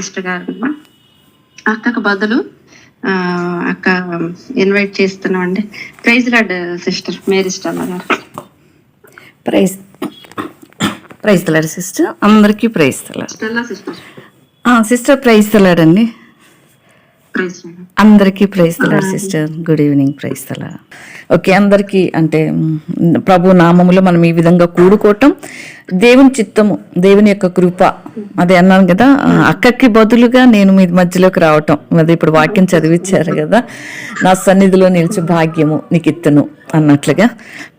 Sister గారు. అక్కకు బదులు అక్క ఇన్వైట్ చేస్తున్నామండి. Praise Lord sister Mary Stella గారు. ప్రైజ్ లార్డ్ సిస్టర్, అందరికీ praise Lord. Stella sister sister praise Lord అండి. అందరికీ praise Lord sister. Good evening. Praise Lord. Okay, అందరికీ అంటే ప్రభు నామములో మనం ఈ విధంగా కూడుకోవటం దేవుని చిత్తము, దేవుని యొక్క కృప. అదే అన్నాను కదా, అక్కకి బదులుగా నేను మీ మధ్యలోకి రావటం. అది ఇప్పుడు వాక్యం చదివించారు కదా, నా సన్నిధిలో నిలిచి భాగ్యము నీకు ఇత్తను అన్నట్లుగా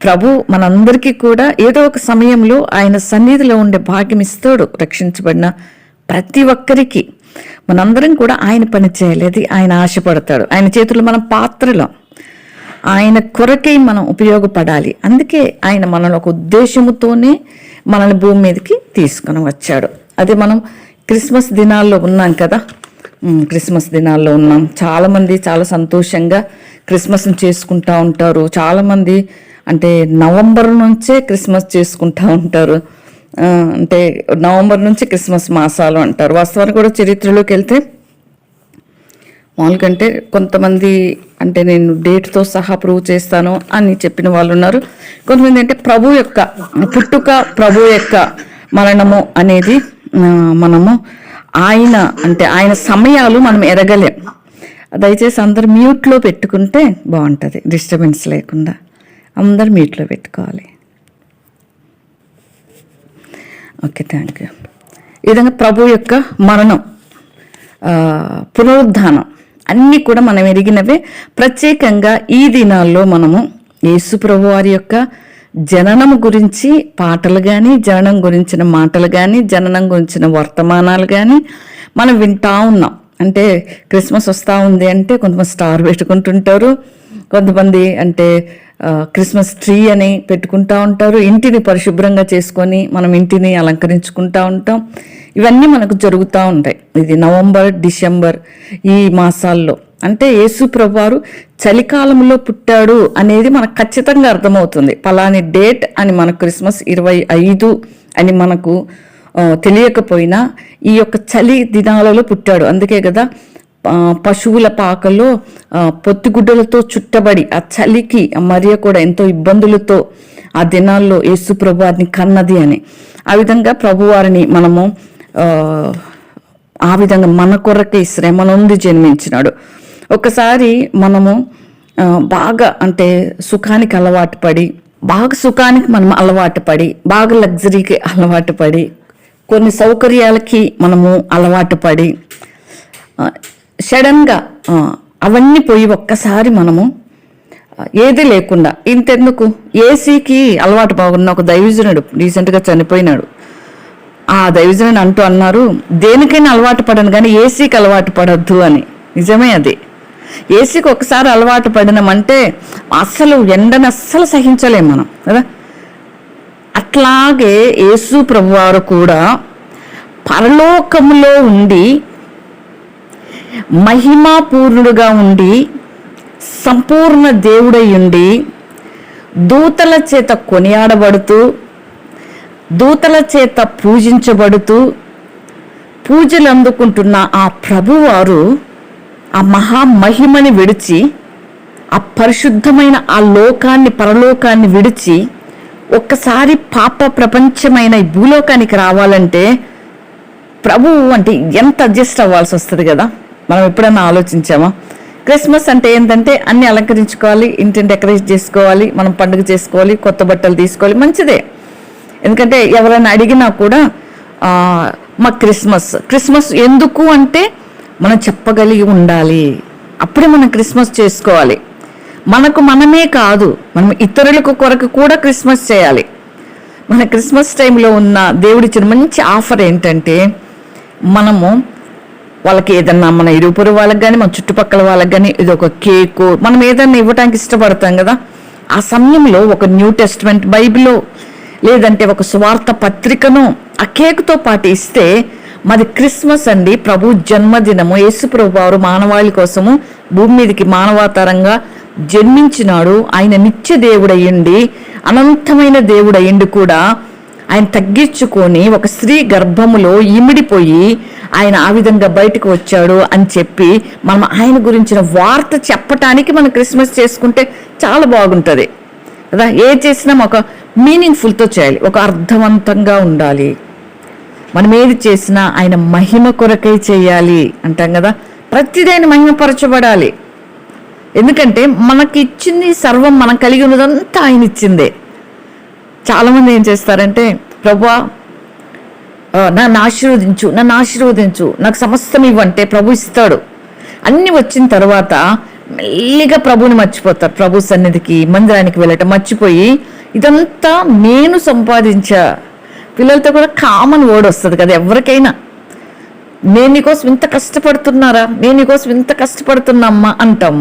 ప్రభు మనందరికీ కూడా ఏదో ఒక సమయంలో ఆయన సన్నిధిలో ఉండే భాగ్యం ఇస్తాడు. రక్షించబడిన ప్రతి ఒక్కరికి మనందరం కూడా ఆయన పని చేయాలి, అది ఆయన ఆశపడతాడు. ఆయన చేతుల్లో మనం పాత్రలో, ఆయన కొరకై మనం ఉపయోగపడాలి. అందుకే ఆయన మనల్ని ఒక ఉద్దేశముతోనే మనల్ని భూమి మీదకి తీసుకుని వచ్చాడు. అదే మనం క్రిస్మస్ దినాల్లో ఉన్నాం కదా, క్రిస్మస్ దినాల్లో ఉన్నాం. చాలామంది చాలా సంతోషంగా క్రిస్మస్ని చేసుకుంటూ ఉంటారు. చాలామంది అంటే నవంబర్ నుంచే క్రిస్మస్ చేసుకుంటూ ఉంటారు. అంటే నవంబర్ నుంచి క్రిస్మస్ మాసాలు అంటారు. వాస్తవానికి కూడా చరిత్రలోకి వెళ్తే మామూలుగా అంటే కొంతమంది అంటే నేను డేట్తో సహా ప్రూవ్ చేస్తాను అని చెప్పిన వాళ్ళు ఉన్నారు. కొంతమంది అంటే ప్రభు యొక్క పుట్టుక, ప్రభు యొక్క మరణము అనేది మనము ఆయన అంటే ఆయన సమయాలు మనం ఎరగలేం. దయచేసి అందరు మ్యూట్లో పెట్టుకుంటే బాగుంటుంది, డిస్టర్బెన్స్ లేకుండా. అందరు మ్యూట్లో పెట్టుకోవాలి. Okay, thank you. ఈ విధంగా ప్రభు యొక్క మరణం, పునరుద్ధానం అన్నీ కూడా మనం ఎరిగినవే. ప్రత్యేకంగా ఈ దినాల్లో మనము యేసు ప్రభు వారి యొక్క జననం గురించి పాటలు కానీ, జననం గురించిన మాటలు కానీ, జననం గురించిన వర్తమానాలు కానీ మనం వింటూ ఉన్నాం. అంటే క్రిస్మస్ వస్తూ ఉంది అంటే కొంతమంది స్టార్ పెట్టుకుంటుంటారు, కొంతమంది అంటే క్రిస్మస్ ట్రీ అని పెట్టుకుంటూ ఉంటారు. ఇంటిని పరిశుభ్రంగా చేసుకొని మనం ఇంటిని అలంకరించుకుంటూ ఉంటాం. ఇవన్నీ మనకు జరుగుతూ ఉంటాయి. ఇది నవంబర్, డిసెంబర్ ఈ మాసాల్లో. అంటే యేసు ప్రభువారు చలికాలంలో పుట్టాడు అనేది మనకు ఖచ్చితంగా అర్థమవుతుంది. పలాని డేట్ అని మనకు క్రిస్మస్ 25 అని మనకు తెలియకపోయినా ఈ యొక్క చలి దినాలలో పుట్టాడు. అందుకే కదా పశువుల పాకలో పొత్తిగుడ్డలతో చుట్టబడి ఆ చలికి మరియ కూడా ఎంతో ఇబ్బందులతో ఆ దినాల్లో యేసు ప్రభువారిని కన్నది అని. ఆ విధంగా ప్రభువారిని మనము ఆ విధంగా మన కొరకై శ్రమ నుండి జన్మించినాడు. ఒకసారి మనము బాగా అంటే సుఖానికి అలవాటు పడి, బాగా సుఖానికి మనం అలవాటు పడి, బాగా లగ్జరీకి అలవాటు పడి, కొన్ని సౌకర్యాలకి మనము అలవాటు పడి సడన్గా అవన్నీ పోయి ఒక్కసారి మనము ఏది లేకుండా ఇంతెందుకు ఏసీకి అలవాటు బాగున్న ఒక దైవజనుడు రీసెంట్గా చనిపోయినాడు. ఆ దైవజనుడు అంటూ అన్నారు, దేనికైనా అలవాటు పడను కానీ ఏసీకి అలవాటు పడద్దు అని. నిజమే అది. ఏసీకి ఒకసారి అలవాటు పడినామంటే అస్సలు ఎండను అస్సలు సహించలేం మనం కదా. అట్లాగే యేసు ప్రభువారు కూడా పరలోకములో ఉండి మహిమాపూర్ణుడుగా ఉండి సంపూర్ణ దేవుడై ఉండి దూతల చేత కొనియాడబడుతూ, దూతల చేత పూజించబడుతూ పూజలు అందుకుంటున్న ఆ ప్రభువారు ఆ మహామహిమని విడిచి, ఆ పరిశుద్ధమైన ఆ లోకాన్ని, పరలోకాన్ని విడిచి ఒక్కసారి పాప ప్రపంచమైన ఈ భూలోకానికి రావాలంటే ప్రభువు అంటే ఎంత అడ్జస్ట్ అవ్వాల్సి వస్తుంది కదా. మనం ఎప్పుడైనా ఆలోచించామా? క్రిస్మస్ అంటే ఏంటంటే అన్ని అలంకరించుకోవాలి, ఇంటిని డెకరేట్ చేసుకోవాలి, మనం పండుగ చేసుకోవాలి, కొత్త బట్టలు తీసుకోవాలి, మంచిదే. ఎందుకంటే ఎవరైనా అడిగినా కూడా మా క్రిస్మస్ ఎందుకు అంటే మనం చెప్పగలిగి ఉండాలి. అప్పుడే మనం క్రిస్మస్ చేసుకోవాలి. మనకు మనమే కాదు, మనం ఇతరులకు కొరకు కూడా క్రిస్మస్ చేయాలి. మన క్రిస్మస్ టైంలో ఉన్న దేవుడిచ్చిన మంచి ఆఫర్ ఏంటంటే మనము వాళ్ళకి ఏదన్నా మన ఇరుపురు వాళ్ళకి కానీ, మన చుట్టుపక్కల వాళ్ళకి కానీ ఇది ఒక కేకు మనం ఏదన్నా ఇవ్వడానికి ఇష్టపడతాం కదా. ఆ సమయంలో ఒక న్యూ టెస్ట్మెంట్ బైబిల్లో లేదంటే ఒక స్వార్థ పత్రికను ఆ కేకుతో పాటు ఇస్తే మాది క్రిస్మస్ అండి, ప్రభు జన్మదినము, యేసు ప్రభు వారు మానవాళి కోసము భూమి మీదకి మానవాతరంగా జన్మించినాడు. ఆయన నిత్య దేవుడయ్యండి, అనంతమైన దేవుడయ్యండి కూడా ఆయన తగ్గించుకొని ఒక స్త్రీ గర్భములో ఇమిడిపోయి ఆయన ఆ విధంగా బయటకు వచ్చాడు అని చెప్పి మనం ఆయన గురించిన వార్త చెప్పటానికి మనం క్రిస్మస్ చేసుకుంటే చాలా బాగుంటుంది కదా. ఏ చేసినా ఒక మీనింగ్ఫుల్తో చేయాలి, ఒక అర్థవంతంగా ఉండాలి. మనం ఏది చేసినా ఆయన మహిమ కొరకై చేయాలి అంటాం కదా. ప్రతిదీ ఆయన మహిమపరచబడాలి. ఎందుకంటే మనకి ఇచ్చింది సర్వం, మనం కలిగి ఉన్నదంతా ఆయన ఇచ్చిందే. చాలామంది ఏం చేస్తారంటే, ప్రభువా నన్ను ఆశీర్వదించు, నాకు సమస్తం ఇవ్వంటే ప్రభు ఇస్తాడు. అన్నీ వచ్చిన తర్వాత మెల్లిగా ప్రభుని మర్చిపోతారు. ప్రభు సన్నిధికి మందిరానికి వెళ్ళటం మర్చిపోయి ఇదంతా నేను సంపాదించా. పిల్లలతో కూడా కామన్ వర్డ్ వస్తుంది కదా ఎవరికైనా, నేను నీకోసం ఇంత కష్టపడుతున్నారా, నేను నీకోసం ఇంత కష్టపడుతున్నా అంటాం.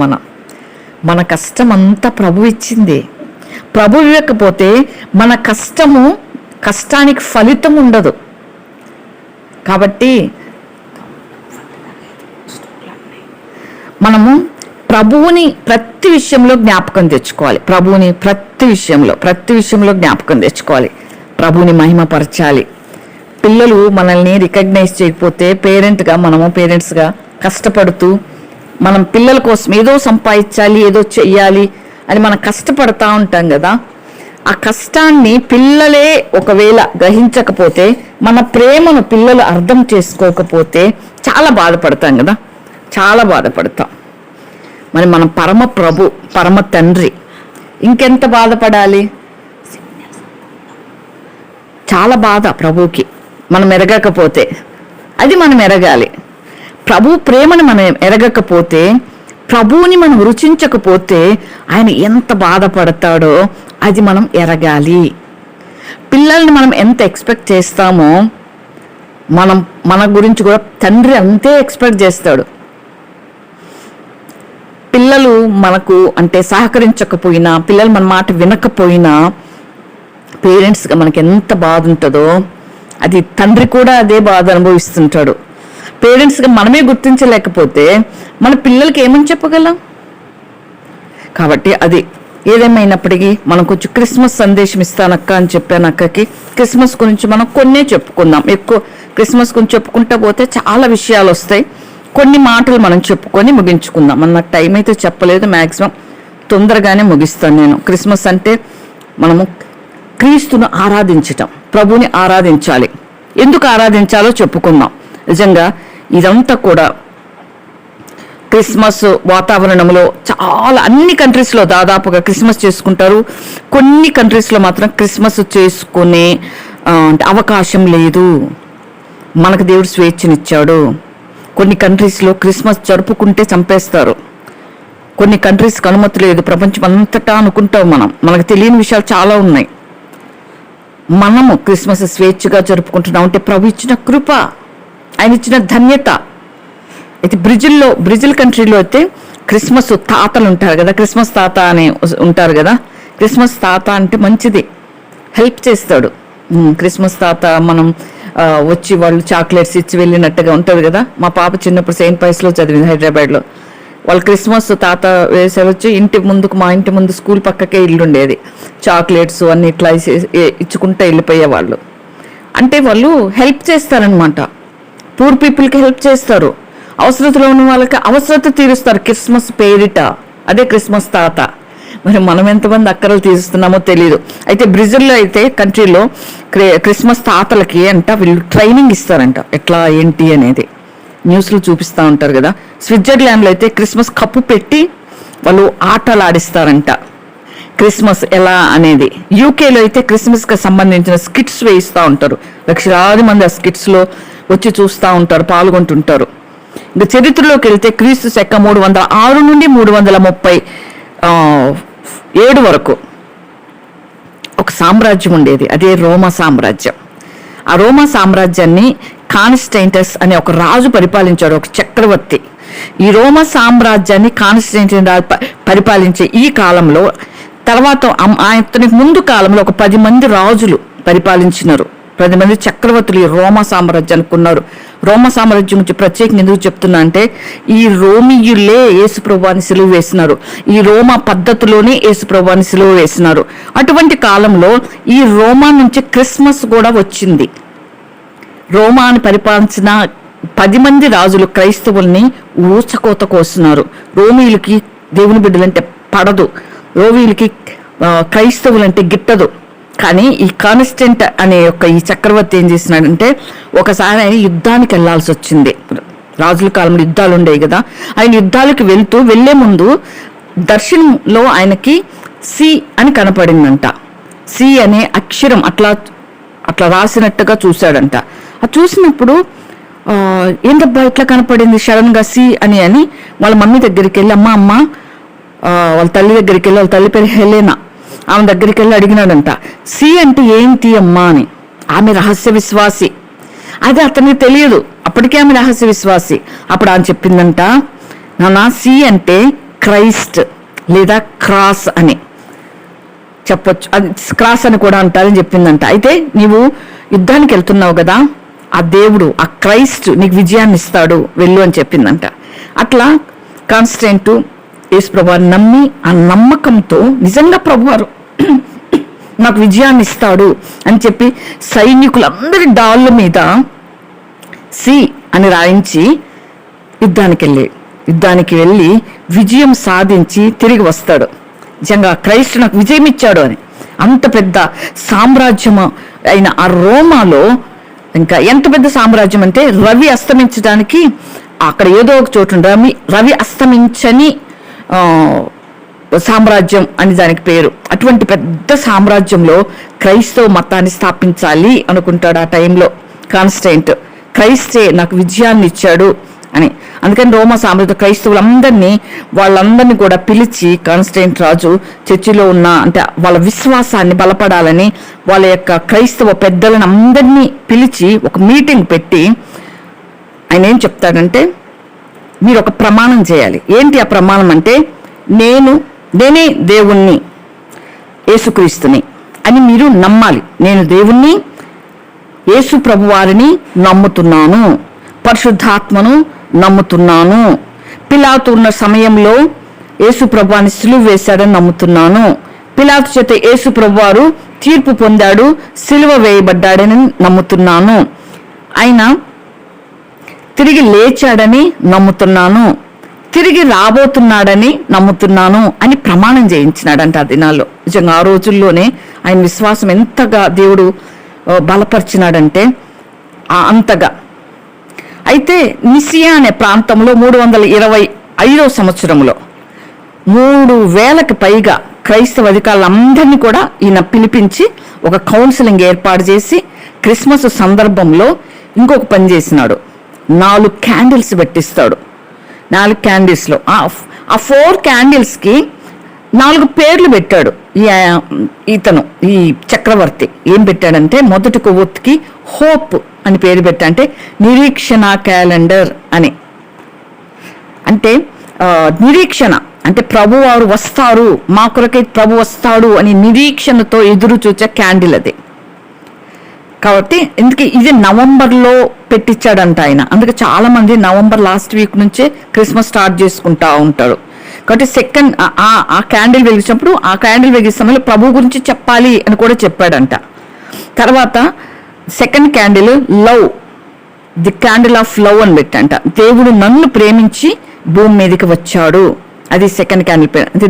మన కష్టం అంతా ప్రభు ఇచ్చింది. ప్రభు ఇవ్వకపోతే మన కష్టానికి ఫలితం ఉండదు. కాబట్టి మనము ప్రభువుని ప్రతి విషయంలో జ్ఞాపకం తెచ్చుకోవాలి. ప్రభువుని ప్రతి విషయంలో జ్ఞాపకం తెచ్చుకోవాలి. ప్రభువుని మహిమపరచాలి. పిల్లలు మనల్ని రికగ్నైజ్ చేయకపోతే పేరెంట్స్గా కష్టపడుతూ మనం పిల్లల కోసం ఏదో సంపాదించాలి, ఏదో చెయ్యాలి అని మనం కష్టపడతా ఉంటాం కదా. ఆ కష్టాన్ని పిల్లలే ఒకవేళ గ్రహించకపోతే, మన ప్రేమను పిల్లలు అర్థం చేసుకోకపోతే చాలా బాధపడతాం కదా, చాలా బాధపడతాం. మరి మన పరమ ప్రభు, పరమ తండ్రి ఇంకెంత బాధపడాలి. చాలా బాధ ప్రభువుకి మనం ఎరగకపోతే. అది మనం ఎరగాలి. ప్రభు ప్రేమను మనం ఎరగకపోతే, ప్రభువుని మనం రుచించకపోతే ఆయన ఎంత బాధపడతాడో అది మనం ఎరగాలి. పిల్లల్ని మనం ఎంత ఎక్స్పెక్ట్ చేస్తామో మన గురించి కూడా తండ్రి అంతే ఎక్స్పెక్ట్ చేస్తాడు. పిల్లలు మనకు అంటే సహకరించకపోయినా, పిల్లలు మన మాట వినకపోయినా పేరెంట్స్గా మనకి ఎంత బాధ ఉంటుందో అది తండ్రి కూడా అదే బాధ అనుభవిస్తుంటాడు. పేరెంట్స్గా మనమే గుర్తించలేకపోతే మన పిల్లలకి ఏమని చెప్పగలం. కాబట్టి అది ఏదేమైనప్పటికీ మనం కొంచెం క్రిస్మస్ సందేశం ఇస్తానక్క అని చెప్పాను అక్కకి. క్రిస్మస్ గురించి మనం కొన్నే చెప్పుకుందాం. ఎక్కువ క్రిస్మస్ గురించి చెప్పుకుంటా పోతే చాలా విషయాలు వస్తాయి. కొన్ని మాటలు మనం చెప్పుకొని ముగించుకుందాం. నాకు టైం అయితే చెప్పలేదు, మ్యాక్సిమం తొందరగానే ముగిస్తాను నేను. క్రిస్మస్ అంటే మనము క్రీస్తును ఆరాధించటం, ప్రభుని ఆరాధించాలి. ఎందుకు ఆరాధించాలో చెప్పుకుందాం. నిజంగా ఇదంతా కూడా క్రిస్మస్ వాతావరణంలో చాలా అన్ని కంట్రీస్లో దాదాపుగా క్రిస్మస్ చేసుకుంటారు. కొన్ని కంట్రీస్లో మాత్రం క్రిస్మస్ చేసుకునే అవకాశం లేదు. మనకు దేవుడు స్వేచ్ఛనిచ్చాడు. కొన్ని కంట్రీస్లో క్రిస్మస్ జరుపుకుంటే చంపేస్తారు. కొన్ని కంట్రీస్కి అనుమతి లేదు. ప్రపంచం అంతటా అనుకుంటాం మనకు తెలియని విషయాలు చాలా ఉన్నాయి. మనము క్రిస్మస్ స్వేచ్ఛగా జరుపుకుంటున్నాం అంటే ప్రభు ఇచ్చిన కృప, ఆయన ఇచ్చిన ధన్యత. అయితే బ్రెజిల్ కంట్రీలో అయితే క్రిస్మస్ తాతలు ఉంటారు కదా, క్రిస్మస్ తాత అని ఉంటారు కదా. క్రిస్మస్ తాత అంటే మంచిది, హెల్ప్ చేస్తాడు. క్రిస్మస్ తాత మనం వచ్చి వాళ్ళు చాక్లెట్స్ ఇచ్చి వెళ్ళినట్టుగా ఉంటుంది కదా. మా పాప చిన్నప్పుడు సెయింట్ పైస్లో చదివింది, హైదరాబాద్లో. వాళ్ళు క్రిస్మస్ తాత వేసారు వచ్చి మా ఇంటి ముందు స్కూల్ పక్కకే ఇల్లు ఉండేది. చాక్లెట్స్ అన్ని ఇట్లా ఇచ్చుకుంటూ వెళ్ళిపోయేవాళ్ళు. అంటే వాళ్ళు హెల్ప్ చేస్తారనమాట. పూర్ పీపుల్కి హెల్ప్ చేస్తారు. అవసరతలో ఉన్న వాళ్ళకి అవసరత తీరుస్తారు క్రిస్మస్ పేరిట. అదే క్రిస్మస్ తాత. మరి మనం ఎంతమంది అక్కరలు తీరుస్తున్నామో తెలియదు. అయితే బ్రెజిల్లో అయితే కంట్రీలో క్రిస్మస్ తాతలకి వీళ్ళు ట్రైనింగ్ ఇస్తారంట, ఎట్లా ఏంటి అనేది న్యూస్లో చూపిస్తూ ఉంటారు కదా. స్విట్జర్లాండ్లో అయితే క్రిస్మస్ కప్పు పెట్టి వాళ్ళు ఆటలు ఆడిస్తారంట, క్రిస్మస్ ఎలా అనేది. యూకేలో అయితే క్రిస్మస్కి సంబంధించిన స్కిట్స్ వేయిస్తూ ఉంటారు. లక్షలాది మంది ఆ స్కిట్స్లో వచ్చి చూస్తూ ఉంటారు, పాల్గొంటుంటారు. ఇంకా చరిత్రలోకి వెళ్తే క్రీస్తు శక 306 నుండి 337 వరకు ఒక సామ్రాజ్యం ఉండేది, అదే రోమా సామ్రాజ్యం. ఆ రోమా సామ్రాజ్యాన్ని కాన్స్టెంటస్ అనే ఒక రాజు పరిపాలించాడు, ఒక చక్రవర్తి. ఈ రోమా సామ్రాజ్యాన్ని కాన్స్టెంటస్ పరిపాలించే ఈ కాలంలో తర్వాత అతనికి ముందు కాలంలో ఒక 10 మంది రాజులు పరిపాలించినారు 10 మంది చక్రవర్తులు ఈ రోమా సామ్రాజ్యానికి ఉన్నారు. రోమా సామ్రాజ్యం గురించి ప్రత్యేకంగా ఎందుకు చెప్తున్నా అంటే, ఈ రోమియులే యేసుప్రభువాన్ని సిలువ వేసినారు. ఈ రోమా పద్ధతిలోనే యేసుప్రభువాన్ని సిలువ వేసినారు. అటువంటి కాలంలో ఈ రోమా నుంచి క్రిస్మస్ కూడా వచ్చింది. రోమాని పరిపాలించిన 10 మంది రాజులు క్రైస్తవుల్ని ఊచకోత కోస్తున్నారు. రోమియులకి దేవుని బిడ్డలంటే పడదు, రోమియులకి క్రైస్తవులంటే గిట్టదు. కానీ ఈ కాన్స్టెంట్ అనే ఈ చక్రవర్తి ఏం చేసినాడంటే, ఒకసారి ఆయన యుద్ధానికి వెళ్లాల్సి వచ్చింది. రాజుల కాలంలో యుద్ధాలు ఉండేవి కదా. ఆయన యుద్ధాలకు వెళ్లే ముందు దర్శనంలో ఆయనకి సి అని కనపడిందంట. సి అనే అక్షరం అట్లా రాసినట్టుగా చూశాడంట. అది చూసినప్పుడు ఏంటబ్బా ఇట్లా కనపడింది సడన్ గా సి అని వాళ్ళ మమ్మీ దగ్గరికి వెళ్ళి, అమ్మ వాళ్ళ తల్లి దగ్గరికి వెళ్ళి, వాళ్ళ తల్లి పేరు హెలెనా, ఆమె దగ్గరికి వెళ్ళి అడిగినాడంట, సి అంటే ఏంటి అమ్మా అని. ఆమె రహస్య విశ్వాసి, అది అతనికి తెలియదు. అప్పటికే ఆమె రహస్య విశ్వాసి. అప్పుడు ఆమె చెప్పిందంట, నాన్న సి అంటే క్రైస్ట్ లేదా క్రాస్ అని చెప్పొచ్చు, అది క్రాస్ అని కూడా అంటారని చెప్పిందంట. అయితే నీవు యుద్ధానికి వెళ్తున్నావు కదా, ఆ దేవుడు ఆ క్రైస్ట్ నీకు విజయాన్ని ఇస్తాడు, వెళ్ళు అని చెప్పిందంట. అట్లా కాన్స్టెంట్ యేసుప్రభువాన్ని నమ్మి, ఆ నమ్మకంతో నిజంగా ప్రభువారు నాకు విజయాన్ని ఇస్తాడు అని చెప్పి సైనికులందరి డాళ్ళ మీద సి అని రాయించి యుద్ధానికి వెళ్ళి విజయం సాధించి తిరిగి వస్తాడు. నిజంగా క్రైస్ట్ నాకు విజయం ఇచ్చాడు అని. అంత పెద్ద సామ్రాజ్యం అయిన ఆ రోమాలో, ఇంకా ఎంత పెద్ద సామ్రాజ్యం అంటే రవి అస్తమించడానికి అక్కడ ఏదో ఒక చోటు రవి అస్తమించని సామ్రాజ్యం అని దానికి పేరు. అటువంటి పెద్ద సామ్రాజ్యంలో క్రైస్తవ మతాన్ని స్థాపించాలి అనుకుంటాడు ఆ టైంలో కాన్స్టెంట్. క్రైస్తే నాకు విజయాన్ని ఇచ్చాడు అని. అందుకని రోమా సామ్రాజ్య వాళ్ళందరినీ కూడా పిలిచి కాన్స్టెంట్ రాజు చర్చిలో ఉన్న అంటే వాళ్ళ విశ్వాసాన్ని బలపడాలని వాళ్ళ యొక్క క్రైస్తవ పెద్దలను అందరినీ పిలిచి ఒక మీటింగ్ పెట్టి ఆయన ఏం చెప్తాడంటే, మీరు ఒక ప్రమాణం చేయాలి. ఏంటి ఆ ప్రమాణం అంటే, నేనే దేవుణ్ణి, యేసుక్రీస్తుని అని మీరు నమ్మాలి. నేను దేవుణ్ణి, యేసు ప్రభువారిని నమ్ముతున్నాను, పరిశుద్ధాత్మను నమ్ముతున్నాను, పిలాతు ఉన్న సమయంలో యేసు ప్రభువాన్ని సిలువ వేశాడని నమ్ముతున్నాను, పిలాతు చేత యేసు ప్రభువారు తీర్పు పొందాడు, సిలువ వేయబడ్డాడని నమ్ముతున్నాను, ఆయన తిరిగి లేచాడని నమ్ముతున్నాను, తిరిగి రాబోతున్నాడని నమ్ముతున్నాను అని ప్రమాణం చేయించినాడంట ఆ దినాల్లో. నిజంగా ఆ రోజుల్లోనే ఆయన విశ్వాసం ఎంతగా దేవుడు బలపరిచినాడంటే అంతగా. అయితే నిసియా అనే ప్రాంతంలో 325వ సంవత్సరంలో 3000కి పైగా క్రైస్తవ అధికారులందరినీ కూడా ఈయన పిలిపించి ఒక కౌన్సిలింగ్ ఏర్పాటు చేసి క్రిస్మస్ సందర్భంలో ఇంకొక పని చేసినాడు. 4 క్యాండిల్స్ పెట్టిస్తాడు. 4 క్యాండిల్స్లో ఆ 4 క్యాండిల్స్కి 4 పేర్లు పెట్టాడు. ఈ చక్రవర్తి ఏం పెట్టాడంటే, మొదటి కొవ్వొత్తికి హోప్ అని పేరు పెట్టా, అంటే నిరీక్షణ క్యాలెండర్ అని. అంటే నిరీక్షణ అంటే ప్రభువారు వస్తారు, మా కొరకై ప్రభు వస్తాడు అని నిరీక్షణతో ఎదురు చూచే క్యాండిల్ అది. కాబట్టి ఎందుకు ఇది నవంబర్లో పెట్టించాడంట ఆయన. అందుకే చాలా మంది నవంబర్ లాస్ట్ వీక్ నుంచే క్రిస్మస్ స్టార్ట్ చేసుకుంటా ఉంటారు. కాబట్టి సెకండ్ ఆ క్యాండిల్ వెలిగించినప్పుడు ఆ క్యాండిల్ వెలిగిన సమయంలో ప్రభు గురించి చెప్పాలి అని కూడా చెప్పాడంట. తర్వాత second candle love, the candle of love అని పెట్టంట. దేవుడు నన్ను ప్రేమించి భూమి మీదకి వచ్చాడు, అది సెకండ్ క్యాండిల్ పేరు. అంటే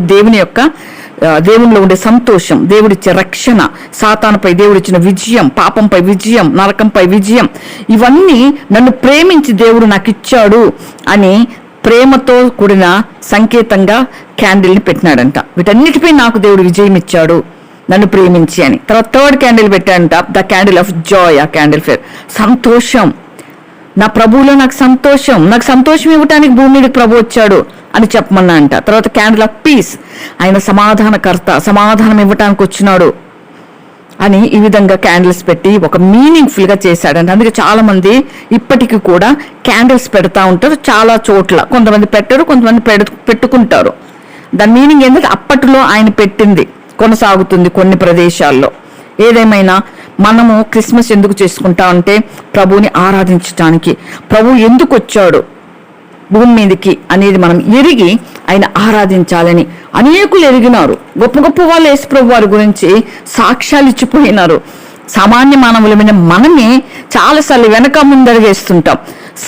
దేవునిలో ఉండే సంతోషం, దేవుడిచ్చే రక్షణ, సాతానుపై దేవుడిచ్చిన విజయం, పాపంపై విజయం, నరకంపై విజయం, ఇవన్నీ నన్ను ప్రేమించి దేవుడు నాకు ఇచ్చాడు అని ప్రేమతో కూడిన సంకేతంగా క్యాండిల్ని పెట్టినాడంట. వీటన్నిటిపై నాకు దేవుడు విజయం ఇచ్చాడు నన్ను ప్రేమించి అని. తర్వాత థర్డ్ క్యాండిల్ పెట్టాడంట, ద క్యాండిల్ ఆఫ్ జాయ్. ఆ క్యాండిల్ పేరు సంతోషం. నా ప్రభువులో నాకు సంతోషం ఇవ్వటానికి భూమి మీదకి ప్రభు వచ్చాడు అని చెప్పమన్నా అంట. తర్వాత క్యాండిల్ ఆఫ్ పీస్, ఆయన సమాధానకర్త, సమాధానం ఇవ్వటానికి వచ్చినాడు అని ఈ విధంగా క్యాండిల్స్ పెట్టి ఒక మీనింగ్ఫుల్ గా చేశాడంట. అందుకే చాలా మంది ఇప్పటికీ కూడా క్యాండిల్స్ పెడతా ఉంటారు చాలా చోట్ల. కొంతమంది పెట్టరు, కొంతమంది పెట్టుకుంటారు. దాని మీనింగ్ ఏంటంటే అప్పట్లో ఆయన పెట్టింది కొనసాగుతుంది కొన్ని ప్రదేశాల్లో. ఏదేమైనా మనము క్రిస్మస్ ఎందుకు చేసుకుంటాం అంటే ప్రభువుని ఆరాధించటానికి. ప్రభు ఎందుకు వచ్చాడు భూమి మీదకి అనేది మనం ఎరిగి ఆయన ఆరాధించాలని అనేకులు ఎరిగినారు. గొప్ప గొప్ప వాళ్ళు యేసుప్రభు వారి గురించి సాక్ష్యాలు ఇచ్చిపోయినారు. సామాన్య మానవులమైన మనమే చాలాసార్లు వెనక ముందడుగేస్తుంటాం.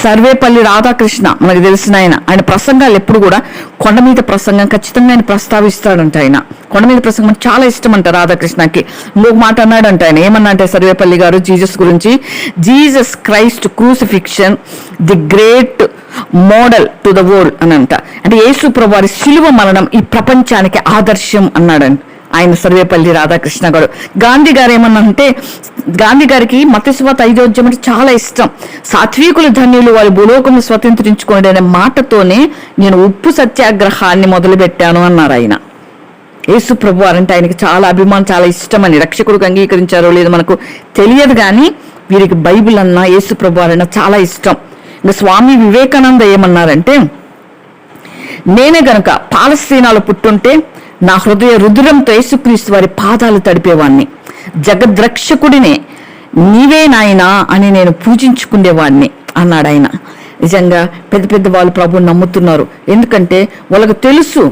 సర్వేపల్లి రాధాకృష్ణ మనకు తెలిసిన ఆయన ప్రసంగాలు ఎప్పుడు కూడా కొండ మీద ప్రసంగం ఖచ్చితంగా ఆయన ప్రస్తావిస్తాడంట. ఆయన కొండ మీద ప్రసంగం చాలా ఇష్టం అంట రాధాకృష్ణకి. ఇంకొక మాట అన్నాడంట ఆయన, ఏమన్నా అంటే సర్వేపల్లి గారు జీసస్ గురించి, Jesus Christ crucifixion the great model to the world అని అంట. అంటే యేసు ప్రభు వారి శిలువ మరణం ఈ ప్రపంచానికి ఆదర్శం అన్నాడంట ఆయన సర్వేపల్లి రాధాకృష్ణ గారు. గాంధీ గారు ఏమన్నా అంటే, గాంధీ గారికి మతస్వాత 5వ అధ్యాయం అంటే చాలా ఇష్టం. సాత్వికులు ధన్యులు వారి భూలోకం స్వతంత్రించుకోండి అనే మాటతోనే నేను ఉప్పు సత్యాగ్రహాన్ని మొదలు పెట్టాను అన్నారు ఆయన. యేసు ప్రభు వారంటే ఆయనకి చాలా అభిమానం, చాలా ఇష్టం అని. రక్షకుడికి అంగీకరించారో లేదో మనకు తెలియదు, కానీ వీరికి బైబిల్ అన్నా యేసు ప్రభు వారన్నా చాలా ఇష్టం. ఇంకా స్వామి వివేకానంద ఏమన్నారంటే, నేనే గనక పాలస్తీనాలో పుట్టుంటే నా హృదయ రుధిరంతో యేసుక్రీస్తు వారి పాదాలు తడిపేవాణ్ణి, జగద్రక్షకుడినే నీవే నాయనా అని నేను పూజించుకునేవాడిని అన్నాడు ఆయన. నిజంగా పెద్ద పెద్ద వాళ్ళు ప్రభువుని నమ్ముతున్నారు. ఎందుకంటే వాళ్ళకు తెలుసు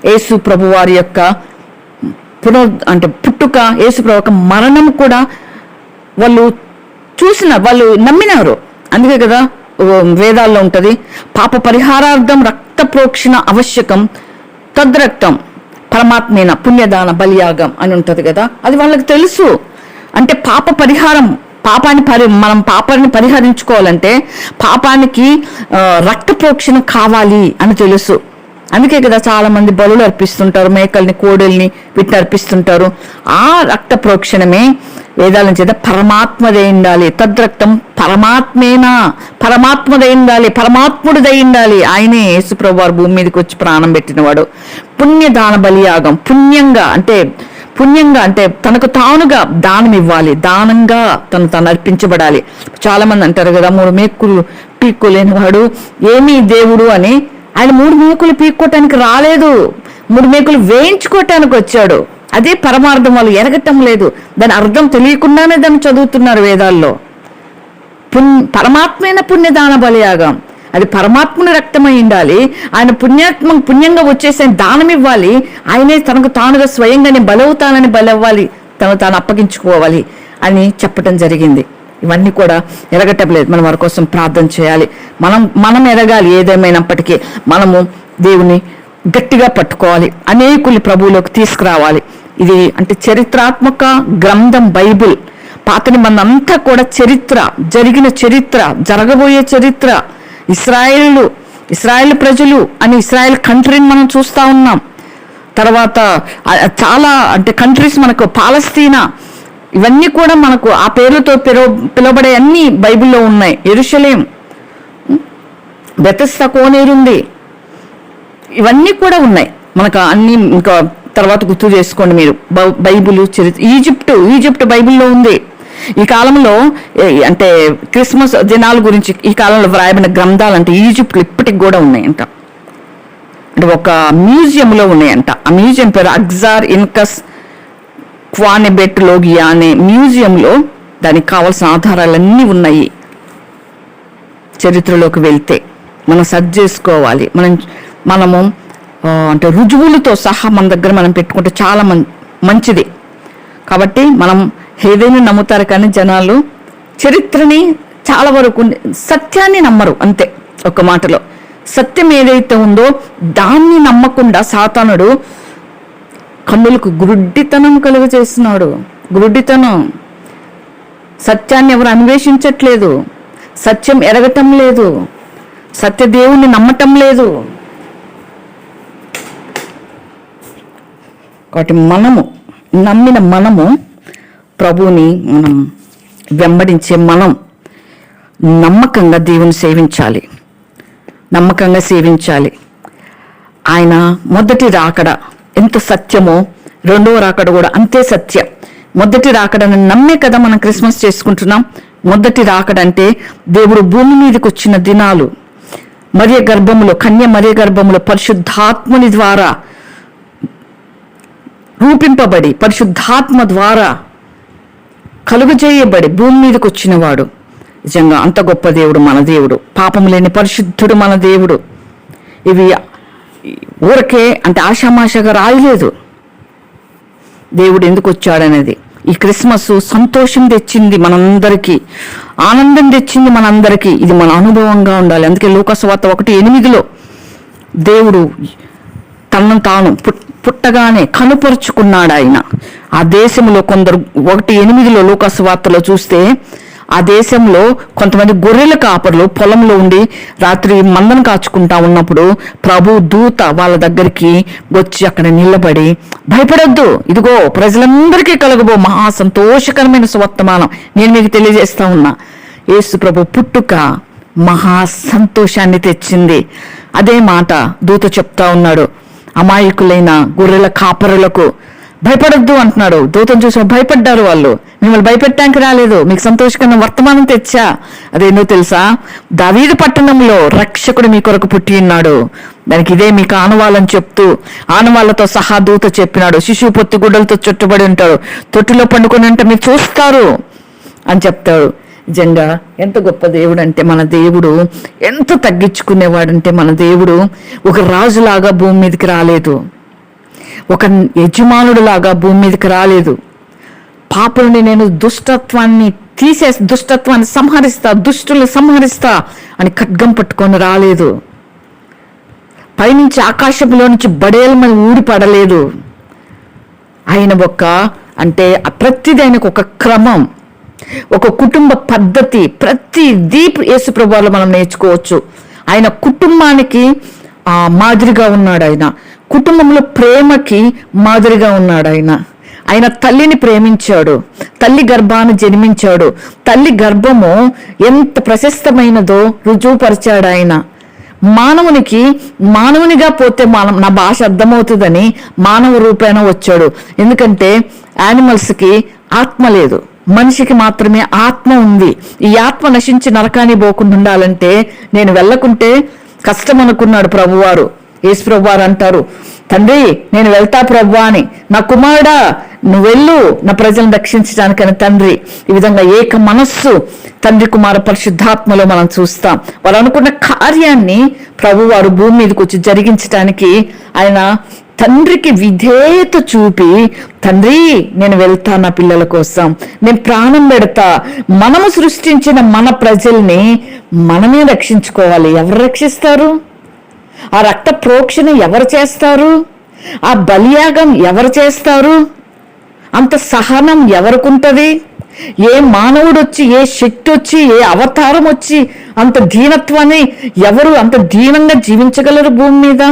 యేసు ప్రభు వారి యొక్క పుట్టుక, యేసు ప్రభు యొక్క మరణం కూడా వాళ్ళు వాళ్ళు నమ్మినారు. అందుకే కదా వేదాల్లో ఉంటది, పాప పరిహారార్థం రక్త ప్రోక్షణ ఆవశ్యకం, తద్రక్తం పరమాత్మేన పుణ్యదాన బలియాగం అని ఉంటది కదా. అది వాళ్ళకి తెలుసు. అంటే పాప పరిహారం, మనం పాపాన్ని పరిహరించుకోవాలంటే పాపానికి రక్త ప్రోక్షణ కావాలి అని తెలుసు. అందుకే కదా చాలా మంది బలులు అర్పిస్తుంటారు, మేకల్ని కోడల్ని వీటిని అర్పిస్తుంటారు. ఆ రక్త ప్రోక్షణమే వేదాలను చేత పరమాత్మదై ఉండాలి. తద్రక్తం పరమాత్మేనా, పరమాత్మదై ఉండాలి, పరమాత్ముడిదై ఉండాలి. ఆయనే యేసుప్రభు వారు భూమి మీదకి వచ్చి ప్రాణం పెట్టినవాడు. పుణ్యదాన బలియాగం, పుణ్యంగా అంటే తనకు తానుగా దానం ఇవ్వాలి, దానంగా తను అర్పించబడాలి. చాలా మంది అంటారు కదా, 3 మేకులు పీక్కోలేని వాడు ఏమీ దేవుడు అని. ఆయన 3 మేకులు పీక్కోటానికి రాలేదు, 3 మేకులు వేయించుకోవటానికి వచ్చాడు. అదే పరమార్థం. వాళ్ళు ఎరగటం లేదు, దాని అర్థం తెలియకుండానే దాన్ని చదువుతున్నారు వేదాల్లో. పరమాత్మైన పుణ్యదాన బలియాగం, అది పరమాత్మని రక్తమై ఉండాలి. ఆయన పుణ్యంగా వచ్చేసి దానం ఇవ్వాలి. ఆయనే తనకు తానుగా స్వయంగానే బలవుతానని బలవ్వాలి, తాను అప్పగించుకోవాలి అని చెప్పటం జరిగింది. ఇవన్నీ కూడా ఎరగటం లేదు. మనం వారి కోసం ప్రార్థన చేయాలి. మనం ఎరగాలి. ఏదేమైనప్పటికీ మనము దేవుని గట్టిగా పట్టుకోవాలి, అనేకుల్ని ప్రభువులోకి తీసుకురావాలి. ఇది అంటే చరిత్రాత్మక గ్రంథం బైబిల్. పాత నిబంధన అంతా కూడా చరిత్ర, జరిగిన చరిత్ర, జరగబోయే చరిత్ర. ఇస్రాయేల్ ప్రజలు అని ఇస్రాయేల్ కంట్రీని మనం చూస్తా ఉన్నాం. తర్వాత చాలా అంటే కంట్రీస్ మనకు పాలస్తీనా, ఇవన్నీ కూడా మనకు ఆ పేర్లతో పిలువబడే అన్ని బైబిల్లో ఉన్నాయి. యెరూషలేం, బెతెస్దా కోనేరుంది, ఇవన్నీ కూడా ఉన్నాయి మనకు అన్ని. ఇంకా తర్వాత గుర్తు చేసుకోండి మీరు, బైబిల్ చరిత్ర. ఈజిప్ట్ బైబిల్లో ఉంది. ఈ కాలంలో అంటే క్రిస్మస్ దినాల గురించి ఈ కాలంలో వ్రాయబడిన గ్రంథాలు అంటే ఈజిప్ట్లో ఇప్పటికి కూడా ఉన్నాయంట. అంటే ఒక మ్యూజియంలో ఉన్నాయంట. ఆ మ్యూజియం పేరు అగ్జార్ ఇన్కస్ క్వానెబెట్ లోగియా అనే మ్యూజియంలో దానికి కావాల్సిన ఆధారాలన్నీ ఉన్నాయి. చరిత్రలోకి వెళ్తే మనం సర్చ్ చేసుకోవాలి. మనము అంటే రుజువులతో సహా మన దగ్గర మనం పెట్టుకుంటే చాలా మంచిది. కాబట్టి మనం ఏదైనా నమ్ముతారు, కానీ జనాలు చరిత్రని చాలా వరకు సత్యాన్ని నమ్మరు. అంతే, ఒక మాటలో సత్యం ఏదైతే ఉందో దాన్ని నమ్మకుండా సాతానుడు కన్నులకు గుడ్డితనం కలుగ చేస్తున్నాడు. గుడ్డితనం. సత్యాన్ని ఎవరు అన్వేషించట్లేదు, సత్యం ఎరగటం లేదు, సత్యదేవుని నమ్మటం లేదు. కాబట్టి మనము ప్రభువుని మనం వెంబడించే మనం నమ్మకంగా దేవుని సేవించాలి, నమ్మకంగా సేవించాలి. ఆయన మొదటి రాకడ ఎంత సత్యమో రెండవ రాకడ కూడా అంతే సత్యం. మొదటి రాకడని నమ్మే కదా మనం క్రిస్మస్ చేసుకుంటున్నాం. మొదటి రాకడ అంటే దేవుడు భూమి మీదకి వచ్చిన దినాలు, కన్య మరియ గర్భములో పరిశుద్ధాత్ముని ద్వారా రూపింపబడి పరిశుద్ధాత్మ ద్వారా కలుగజేయబడి భూమి మీదకి వచ్చినవాడు. నిజంగా అంత గొప్ప దేవుడు మన దేవుడు, పాపం లేని పరిశుద్ధుడు మన దేవుడు. ఇవి ఊరకే అంటే ఆషామాషగా రాయలేదు. దేవుడు ఎందుకు వచ్చాడనేది ఈ క్రిస్మస్ సంతోషం తెచ్చింది మనందరికీ, ఆనందం తెచ్చింది మనందరికీ. ఇది మన అనుభవంగా ఉండాలి. అందుకే లూకాసు వార్త 1:8 దేవుడు తనను తాను పుట్టగానే కనుపరుచుకున్నాడు ఆయన. ఆ దేశంలో కొందరు 1:8 లూకాసు వార్తలో చూస్తే, ఆ దేశంలో కొంతమంది గొర్రెల కాపర్లు పొలంలో ఉండి రాత్రి మందను కాచుకుంటా ఉన్నప్పుడు ప్రభు దూత వాళ్ళ దగ్గరికి వచ్చి అక్కడ నిలబడి, భయపడొద్దు, ఇదిగో ప్రజలందరికీ కలగబో మహా సంతోషకరమైన సువర్తమానం నేను మీకు తెలియజేస్తా ఉన్నా. యేసు ప్రభు పుట్టుక మహా సంతోషాన్ని తెచ్చింది. అదే మాట దూత చెప్తా ఉన్నాడు అమాయకులైన గొర్రెల కాపరులకు. భయపడొద్దు అంటున్నాడు. దూతను చూసి భయపడ్డారు వాళ్ళు. మిమ్మల్ని భయపెట్టడానికి రాలేదు, మీకు సంతోషకరమైన వర్తమానం తెచ్చా. అదేందో తెలుసా? దావీదు పట్టణంలో రక్షకుడు మీ కొరకు పుట్టి ఉన్నాడు, దానికి ఇదే మీకు ఆనవాళ్ళని చెప్తూ ఆనవాళ్లతో సహా దూత చెప్పినాడు. శిశువు పొత్తి గుడ్డలతో చుట్టబడి ఉంటాడు, తొట్టిలో పండుకొని ఉంటే మీరు చూస్తారు అని చెప్తాడు. నిజంగా ఎంత గొప్ప దేవుడు అంటే మన దేవుడు, ఎంత తగ్గించుకునేవాడంటే మన దేవుడు ఒక రాజులాగా భూమి మీదకి రాలేదు, ఒక యజమానుడు లాగా భూమి మీదకి రాలేదు. పాపులని నేను దుష్టత్వాన్ని సంహరిస్తా, దుష్టుల్ని సంహరిస్తా అని ఖడ్గం పట్టుకొని రాలేదు. పైనుంచి ఆకాశంలో నుంచి బడేలమని ఊడిపడలేదు. ఆయన అంటే ప్రతిదీ ఆయనకు ఒక క్రమం, ఒక కుటుంబ పద్ధతి, ప్రతిదీ యేసు ప్రభువులో మనం నేర్చుకోవచ్చు. ఆయన కుటుంబానికి మాదిరిగా ఉన్నాడు. ఆయన కుటుంబంలో ప్రేమకి మాదిరిగా ఉన్నాడు. ఆయన తల్లిని ప్రేమించాడు, తల్లి గర్భాన్ని జన్మించాడు. తల్లి గర్భము ఎంత ప్రశస్తమైనదో రుజువుపరిచాడు. ఆయన మానవునిగా పోతే నా భాష అర్థమవుతుందని మానవ రూపేణ వచ్చాడు. ఎందుకంటే యానిమల్స్కి ఆత్మ లేదు, మనిషికి మాత్రమే ఆత్మ ఉంది. ఈ ఆత్మ నశించి నరకాన్ని పోకుండా ఉండాలంటే నేను వెళ్ళకుంటే కష్టం అనుకున్నాడు ప్రభువారు. యేసు ప్రభువారు అంటారు, తండ్రి నేను వెళ్తా ప్రభువా అని, నా కుమారుడా నువ్వు వెళ్ళు నా ప్రజలను రక్షించడానికని తండ్రి. ఈ విధంగా ఏక మనస్సు తండ్రి కుమార పరిశుద్ధాత్మలో మనం చూస్తాం. వాళ్ళు అనుకున్న కార్యాన్ని ప్రభువారు భూమి మీదకి వచ్చి జరిగించడానికి ఆయన తండ్రికి విధేయత చూపి, తండ్రి నేను వెళ్తా నా పిల్లల కోసం, నేను ప్రాణం పెడతా. మనము సృష్టించిన మన ప్రజల్ని మనమే రక్షించుకోవాలి. ఎవరు రక్షిస్తారు? ఆ రక్త ప్రోక్షణ ఎవరు చేస్తారు? ఆ బలియాగం ఎవరు చేస్తారు? అంత సహనం ఎవరికుంటది? ఏ మానవుడు వచ్చి, ఏ శక్తి వచ్చి, ఏ అవతారం వచ్చి అంత దీనత్వాన్ని ఎవరు అంత దీనంగా జీవించగలరు భూమి మీద?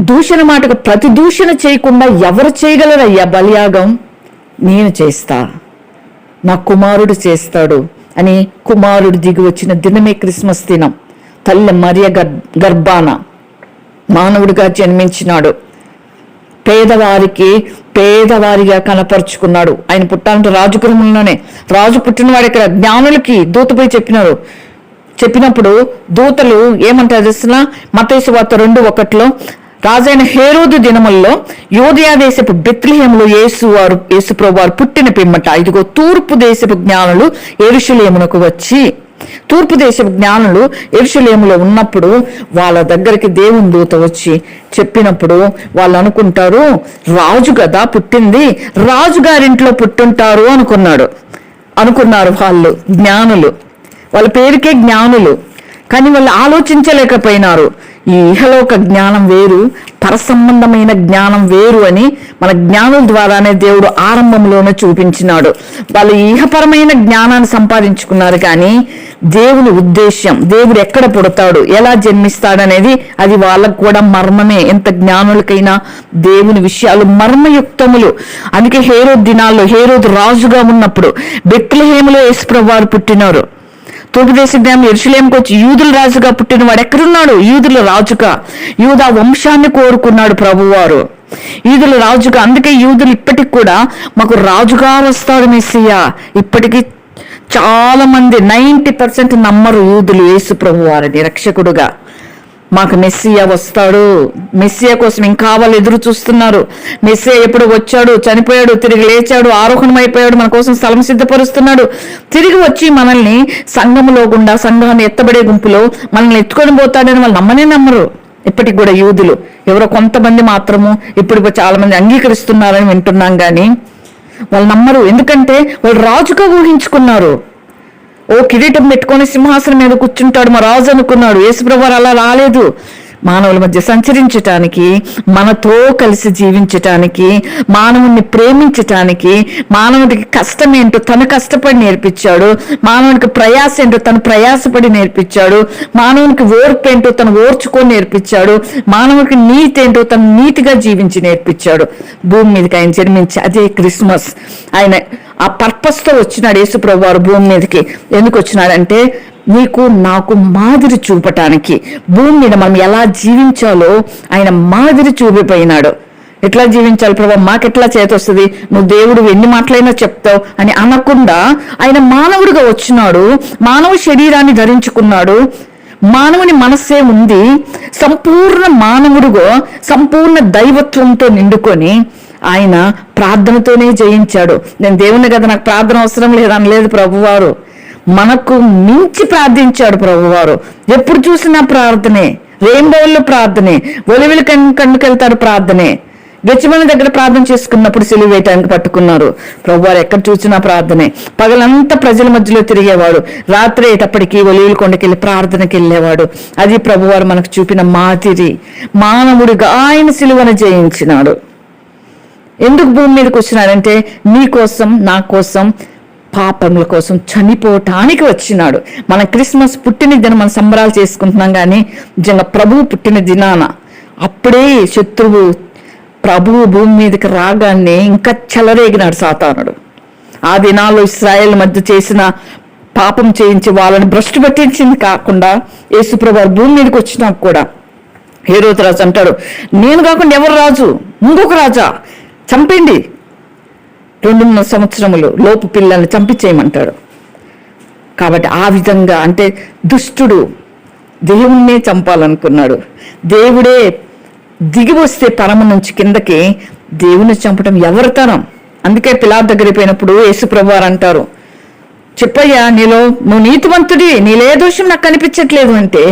దూషణ మాటకు ప్రతి దూషణ చేయకుండా ఎవరు చేయగలరయ్యా బలియాగం? నేను చేస్తా, నా కుమారుడు చేస్తాడు అని కుమారుడు దిగి వచ్చిన దినమే క్రిస్మస్ దినం. తల్లి మరియ గర్భాన మానవుడిగా జన్మించినాడు. పేదవారిగా కనపరుచుకున్నాడు. ఆయన పుట్టాలంటే రాజగృహంలోనే. రాజు పుట్టినవాడు ఇక్కడ. జ్ఞానులకి దూతపై చెప్పినప్పుడు దూతలు ఏమంటారు తెలుసునా? మత్తయి సువార్త 2:1 రాజైన హేరోదు దినముల్లో యోదయా దేశపు బెత్లెహేములో యేసు ప్రభువారు పుట్టిన పిమ్మట ఇదిగో తూర్పు దేశపు జ్ఞానులు యెరూషలేమునకు వచ్చి, తూర్పు దేశపు జ్ఞానులు యెరూషలేములో ఉన్నప్పుడు వాళ్ళ దగ్గరికి దేవుని దూత వచ్చి చెప్పినప్పుడు వాళ్ళు అనుకుంటారు, రాజు కదా పుట్టింది, రాజుగారింట్లో పుట్టుంటారు అనుకున్నారు వాళ్ళు జ్ఞానులు. వాళ్ళ పేరుకే జ్ఞానులు, కానీ వాళ్ళు ఆలోచించలేకపోయినారు. ఈ ఇహలోక జ్ఞానం వేరు, పరసంబంధమైన జ్ఞానం వేరు అని మన జ్ఞానుల ద్వారానే దేవుడు ఆరంభంలోనే చూపించినాడు. వాళ్ళు ఇహపరమైన జ్ఞానాన్ని సంపాదించుకున్నారు, కానీ దేవుని ఉద్దేశ్యం, దేవుడు ఎక్కడ పుడతాడు, ఎలా జన్మిస్తాడనేది అది వాళ్ళకు కూడా మర్మమే. ఎంత జ్ఞానులకైనా దేవుని విషయాలు మర్మయుక్తములు. అందుకే హేరోదు దినాల్లో హేరోదు రాజుగా ఉన్నప్పుడు బెత్లెహేములో యేసు ప్రభువారు పుట్టినారు. తూర్పు దేశ జ్ఞానం యెరూషలేముకు వచ్చి యూదుల రాజుగా పుట్టిన వాడు ఎక్కడున్నాడు? యూదుల రాజుగా, యూదా వంశాన్ని కోరుకున్నాడు ప్రభువారు. యూదుల రాజుగా. అందుకే యూదులు ఇప్పటికి కూడా మాకు రాజుగా వస్తాడు మెస్సియా. ఇప్పటికీ చాలా మంది 90% నమ్మరు యూదులు యేసు ప్రభువారిని రక్షకుడుగా. మాకు మెస్సియా వస్తాడు, మెస్సియా కోసం ఇంకా వాళ్ళు ఎదురు చూస్తున్నారు. మెస్సియా ఎప్పుడు వచ్చాడు, చనిపోయాడు, తిరిగి లేచాడు, ఆరోహణమైపోయాడు, మన కోసం స్థలం సిద్ధపరుస్తున్నాడు, తిరిగి వచ్చి మనల్ని సంఘములో గుండా, సంఘాన్ని ఎత్తబడే గుంపులో మనల్ని ఎత్తుకొని పోతాడని వాళ్ళు నమ్మనే నమ్మరు. ఇప్పటికి కూడా యూదులు ఎవరో కొంతమంది మాత్రము ఇప్పుడు చాలా మంది అంగీకరిస్తున్నారని వింటున్నాం, కానీ వాళ్ళు నమ్మరు. ఎందుకంటే వాళ్ళు రాజుగా ఊహించుకున్నారు. ఓ కిరీటం పెట్టుకొని సింహాసనం మీద కూర్చుంటాడు మా రాజు అనుకున్నాడు. యేసుప్రభువారు అలా రాలేదు. మానవుల మధ్య సంచరించటానికి, మనతో కలిసి జీవించటానికి, మానవుని ప్రేమించటానికి, మానవుడికి కష్టం ఏంటో తను కష్టపడి నేర్పించాడు, మానవునికి ప్రయాస ఏంటో తను ప్రయాసపడి నేర్పించాడు, మానవునికి ఓర్పు ఏంటో తను ఓర్చుకొని నేర్పించాడు, మానవునికి నీతి ఏంటో తను నీతిగా జీవించి నేర్పించాడు. భూమి మీదకి ఆయన జన్మించి అదే క్రిస్మస్. ఆయన ఆ పర్పస్తో వచ్చినాడు యేసుప్రభువారు భూమి మీదకి. ఎందుకు వచ్చినాడంటే నీకు నాకు మాదిరి చూపటానికి, భూమి మీద మనం ఎలా జీవించాలో ఆయన మాదిరి చూపిపోయినాడు. ఎట్లా జీవించాలి ప్రభు, మాకెట్లా చేతొస్తుంది, నువ్వు దేవుడు ఎన్ని మాటలైనా చెప్తావు అని అనకుండా ఆయన మానవుడిగా వచ్చినాడు. మానవ శరీరాన్ని ధరించుకున్నాడు. మానవుని మనస్సే ఉంది. సంపూర్ణ మానవుడుగా సంపూర్ణ దైవత్వంతో నిండుకొని ఆయన ప్రార్థనతోనే జయించాడు. నేను దేవుని కదా, నాకు ప్రార్థన అవసరం లేదనలేదు ప్రభువారు. మనకు మించి ప్రార్థించాడు ప్రభువారు. ఎప్పుడు చూసినా ప్రార్థనే, రెయిన్బోల్లో ప్రార్థనే, ఒలివిలి కన్నుకెళ్తాడు ప్రార్థనే. గెచ్చమని దగ్గర ప్రార్థన చేసుకున్నప్పుడు సిలువ వేయటానికి పట్టుకున్నారు. ప్రభువారు ఎక్కడ చూసినా ప్రార్థనే. పగలంతా ప్రజల మధ్యలో తిరిగేవాడు, రాత్రి అయ్యేటప్పటికి ఒలివిలి కొండకెళ్ళి ప్రార్థనకి వెళ్ళేవాడు. అది ప్రభువారు మనకు చూపిన మాదిరి. మానవుడిగా ఆయన సిలువను జయించినాడు. ఎందుకు భూమి మీదకి వచ్చినాడంటే నీ కోసం, నా కోసం, పాపముల కోసం చనిపోవటానికి వచ్చినాడు. మన క్రిస్మస్ పుట్టిన దినం మనం సంబరాలు చేసుకుంటున్నాం, కానీ నిజంగా ప్రభువు పుట్టిన దినాన అప్పుడే శత్రువు ప్రభువు భూమి మీదకి రాగానే ఇంకా చెలరేగినాడు సాతానుడు. ఆ దినాల్లో ఇశ్రాయేల్ మధ్య చేసిన పాపం చేయించి వాళ్ళని భ్రష్టు పట్టించింది కాకుండా యేసుప్రభువు భూమి మీదకి వచ్చినాక కూడా హేరోదు రాజు అంటాడు, నేను కాకుండా ఎవరు రాజు, ఇంకొక రాజా, చంపండి, 2.5 సంవత్సరములు లోపు పిల్లల్ని చంపించేయమంటాడు. కాబట్టి ఆ విధంగా అంటే దుష్టుడు దేవుణ్ణే చంపాలనుకున్నాడు. దేవుడే దిగి వస్తే పరమ నుంచి కిందకి దేవుని చంపడం ఎవరి తరం? అందుకే పిలాతు దగ్గరికి పోయినప్పుడు యేసుప్రభువారు అంటారు, చెప్పయ్యా నువ్వు నీతివంతుడి, నీలే దోషం నాకు కనిపించట్లేదు అంటే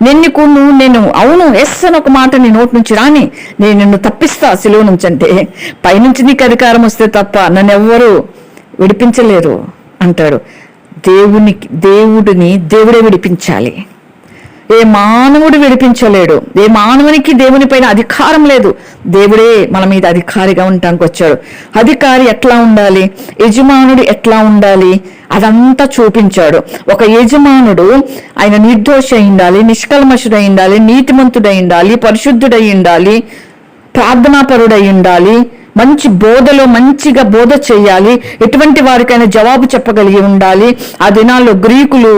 నేను అవును ఎస్ అని ఒక మాట నీ నోటి నుంచి రాని, నేను నిన్ను తప్పిస్తా సిలువ నుంచి అంటే పైనుంచి నీకు అధికారం వస్తే తప్ప నన్ను ఎవ్వరూ విడిపించలేరు అంటాడు. దేవుడిని దేవుడే విడిపించాలి. ఏ మానవుడు విడిపించలేడు. ఏ మానవునికి దేవుని పైన అధికారం లేదు. దేవుడే మన మీద అధికారిగా ఉండటానికి వచ్చాడు. అధికారి ఎట్లా ఉండాలి, యజమానుడు ఎట్లా ఉండాలి అదంతా చూపించాడు. ఒక యజమానుడు ఆయన నిర్దోషి అయి ఉండాలి, నిష్కల్మషుడై ఉండాలి, నీతిమంతుడై ఉండాలి, పరిశుద్ధుడై ఉండాలి, ప్రార్థనాపరుడై ఉండాలి, మంచి బోధలో మంచిగా బోధ చేయాలి, ఎటువంటి వారికైనా జవాబు చెప్పగలిగి ఉండాలి. ఆ దినాల్లో గ్రీకులు,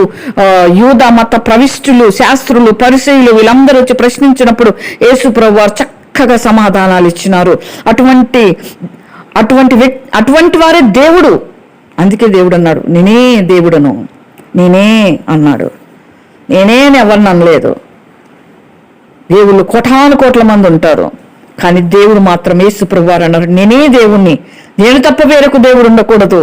యూదా మత ప్రవిష్టులు, శాస్త్రులు, పరిసయ్యులు వీళ్ళందరూ వచ్చి ప్రశ్నించినప్పుడు యేసుప్రభువారు చక్కగా సమాధానాలు ఇచ్చినారు. అటువంటి వారే దేవుడు. అందుకే దేవుడు అన్నాడు, నేనే దేవుడను, నేనే అన్నాడు. నేనే ఎవరిని అనలేదు. దేవుళ్ళు కోటాను మంది ఉంటారు, కానీ దేవుడు మాత్రం యేసుప్రభువారు అన్నారు, నేనే దేవుణ్ణి, నేను తప్ప వేరొక దేవుడు ఉండకూడదు.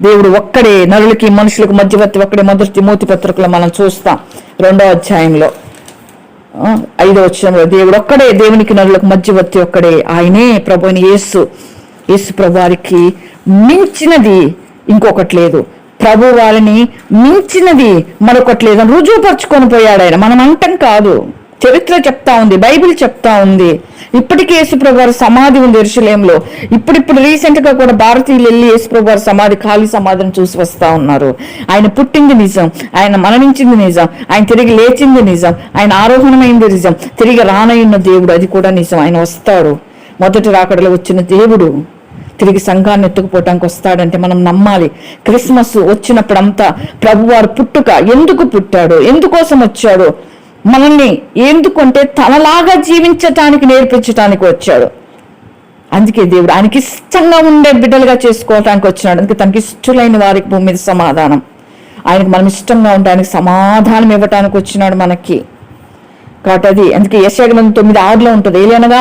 దేవుడు ఒక్కడే, నరులకి మనుషులకు మధ్యవర్తి ఒక్కడే. మొదటి తిమోతి పత్రికలో మనం చూస్తాం 2వ అధ్యాయంలో 5వ వచనంలో దేవుడు ఒక్కడే, దేవునికి నరులకు మధ్యవర్తి ఒక్కడే, ఆయనే ప్రభువైన యేసు ప్రభువారికి మించినది ఇంకొకటి లేదు, ప్రభు వారిని మించినది మరొకటి లేదని రుజువుపరుచుకొని పోయాడు ఆయన. మనం అంటం కాదు, చరిత్ర చెప్తా ఉంది, బైబిల్ చెప్తా ఉంది. ఇప్పటికీ యేసుప్రభు వారి సమాధి ఉంది యెరూషలేములో. ఇప్పుడు రీసెంట్ గా కూడా భారతీయులు వెళ్ళి యేసుప్రభు వారి సమాధి, ఖాళీ సమాధిని చూసి వస్తా ఉన్నారు. ఆయన పుట్టింది నిజం, ఆయన మరణించింది నిజం, ఆయన తిరిగి లేచింది నిజం, ఆయన ఆరోహణమైంది నిజం, తిరిగి రానయ్యున్న దేవుడు అది కూడా నిజం. ఆయన వస్తాడు, మొదటి రాకడలో వచ్చిన దేవుడు తిరిగి సంఘాన్ని ఎత్తుకుపోవటానికి వస్తాడంటే మనం నమ్మాలి. క్రిస్మస్ వచ్చినప్పుడంతా ప్రభువారు పుట్టుక, ఎందుకు పుట్టాడు, ఎందుకోసం వచ్చాడు, మనల్ని ఎందుకంటే తనలాగా జీవించటానికి నేర్పించటానికి వచ్చాడు. అందుకే దేవుడు ఆయనకి ఇష్టంగా ఉండే బిడ్డలుగా చేసుకోవటానికి వచ్చినాడు. అందుకే తనకి ఇష్టలైన వారికి భూమి మీద సమాధానం, ఆయనకు మనం ఇష్టంగా ఉండడానికి సమాధానం ఇవ్వటానికి వచ్చినాడు మనకి. కాబట్టి అది అందుకే యెషయా గ్రంథం 9:6 ఉంటుంది. ఏలనగా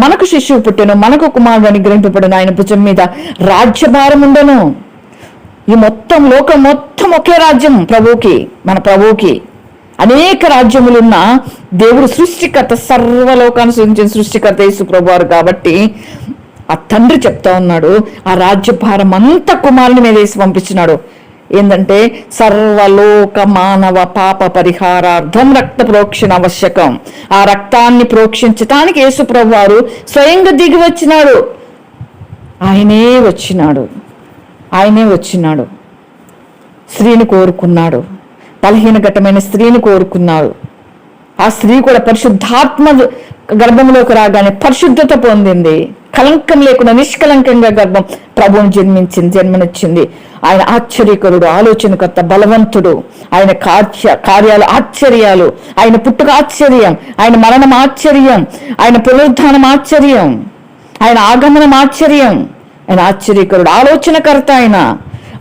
మనకు శిశువు పుట్టెను, మనకు కుమారుడు అనుగ్రహింపబడును, ఆయన భుజం మీద రాజ్యభారం ఉండను. ఈ మొత్తం లోకం మొత్తం ఒకే రాజ్యం ప్రభువుకి, మన ప్రభువుకి. అనేక రాజ్యములున్న దేవుడు సృష్టికర్త, సర్వలోకాన్ని సృష్టించిన సృష్టికర్త యేసు ప్రభువారు. కాబట్టి ఆ తండ్రి చెప్తా ఉన్నాడు, ఆ రాజ్యభారం అంతా కుమారుని మీద వేసి పంపించినాడు. ఏంటంటే సర్వలోక మానవ పాప పరిహారార్థం రక్త ప్రోక్షణ ఆవశ్యకం. ఆ రక్తాన్ని ప్రోక్షించటానికి యేసు ప్రభువారు స్వయంగా దిగి వచ్చినాడు. ఆయనే వచ్చినాడు. స్త్రీని కోరుకున్నాడు, బలహీన ఘట్టమైన స్త్రీని కోరుకున్నాడు. ఆ స్త్రీ కూడా పరిశుద్ధాత్మ గర్భంలోకి రాగానే పరిశుద్ధత పొందింది. కలంకం లేకుండా నిష్కలంకంగా గర్భం ప్రభువుని జన్మనిచ్చింది. ఆయన ఆశ్చర్యకరుడు, ఆలోచనకర్త, బలవంతుడు. ఆయన కార్యాలు ఆశ్చర్యాలు. ఆయన పుట్టుక ఆశ్చర్యం, ఆయన మరణం ఆశ్చర్యం, ఆయన పునరుద్ధానం ఆశ్చర్యం, ఆయన ఆగమనం ఆశ్చర్యం. ఆయన ఆశ్చర్యకరుడు, ఆలోచనకర్త.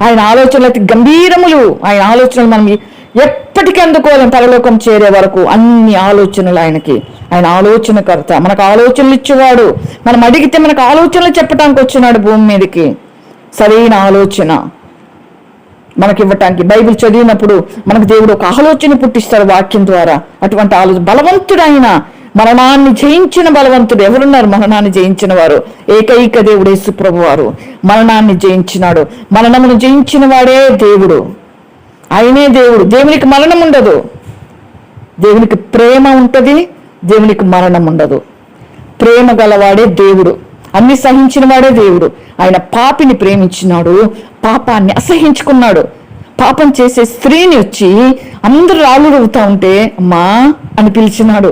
ఆయన ఆలోచనలు అతి గంభీరములు. ఆయన ఆలోచనలు మనం ఎప్పటికీ అందుకోలేం పరలోకం చేరే వరకు. అన్ని ఆలోచనలు ఆయనకి. ఆయన ఆలోచనకర్త, మనకు ఆలోచనలు ఇచ్చేవాడు. మనం అడిగితే మనకు ఆలోచనలు చెప్పడానికి వచ్చినాడు భూమి మీదకి. సరైన ఆలోచన మనకి ఇవ్వటానికి. బైబిల్ చదివినప్పుడు మనకు దేవుడు ఒక ఆలోచన పుట్టిస్తాడు వాక్యం ద్వారా. అటువంటి ఆలోచన బలవంతుడు. ఆయన మరణాన్ని జయించిన బలవంతుడు. ఎవరున్నారు మరణాన్ని జయించిన వారు? ఏకైక దేవుడు యేసు ప్రభువారు మరణాన్ని జయించినాడు. మరణమును జయించిన వాడే దేవుడు. ఆయనే దేవుడు. దేవునికి మరణం ఉండదు. దేవునికి ప్రేమ ఉంటుంది, దేవునికి మరణం ఉండదు. ప్రేమ గలవాడే దేవుడు, అన్ని సహించిన వాడే దేవుడు. ఆయన పాపిని ప్రేమించినాడు, పాపాన్ని అసహించుకున్నాడు. పాపం చేసే స్త్రీని వచ్చి అందరూ రాళ్ళుడుగుతా ఉంటే అమ్మా అని పిలిచినాడు.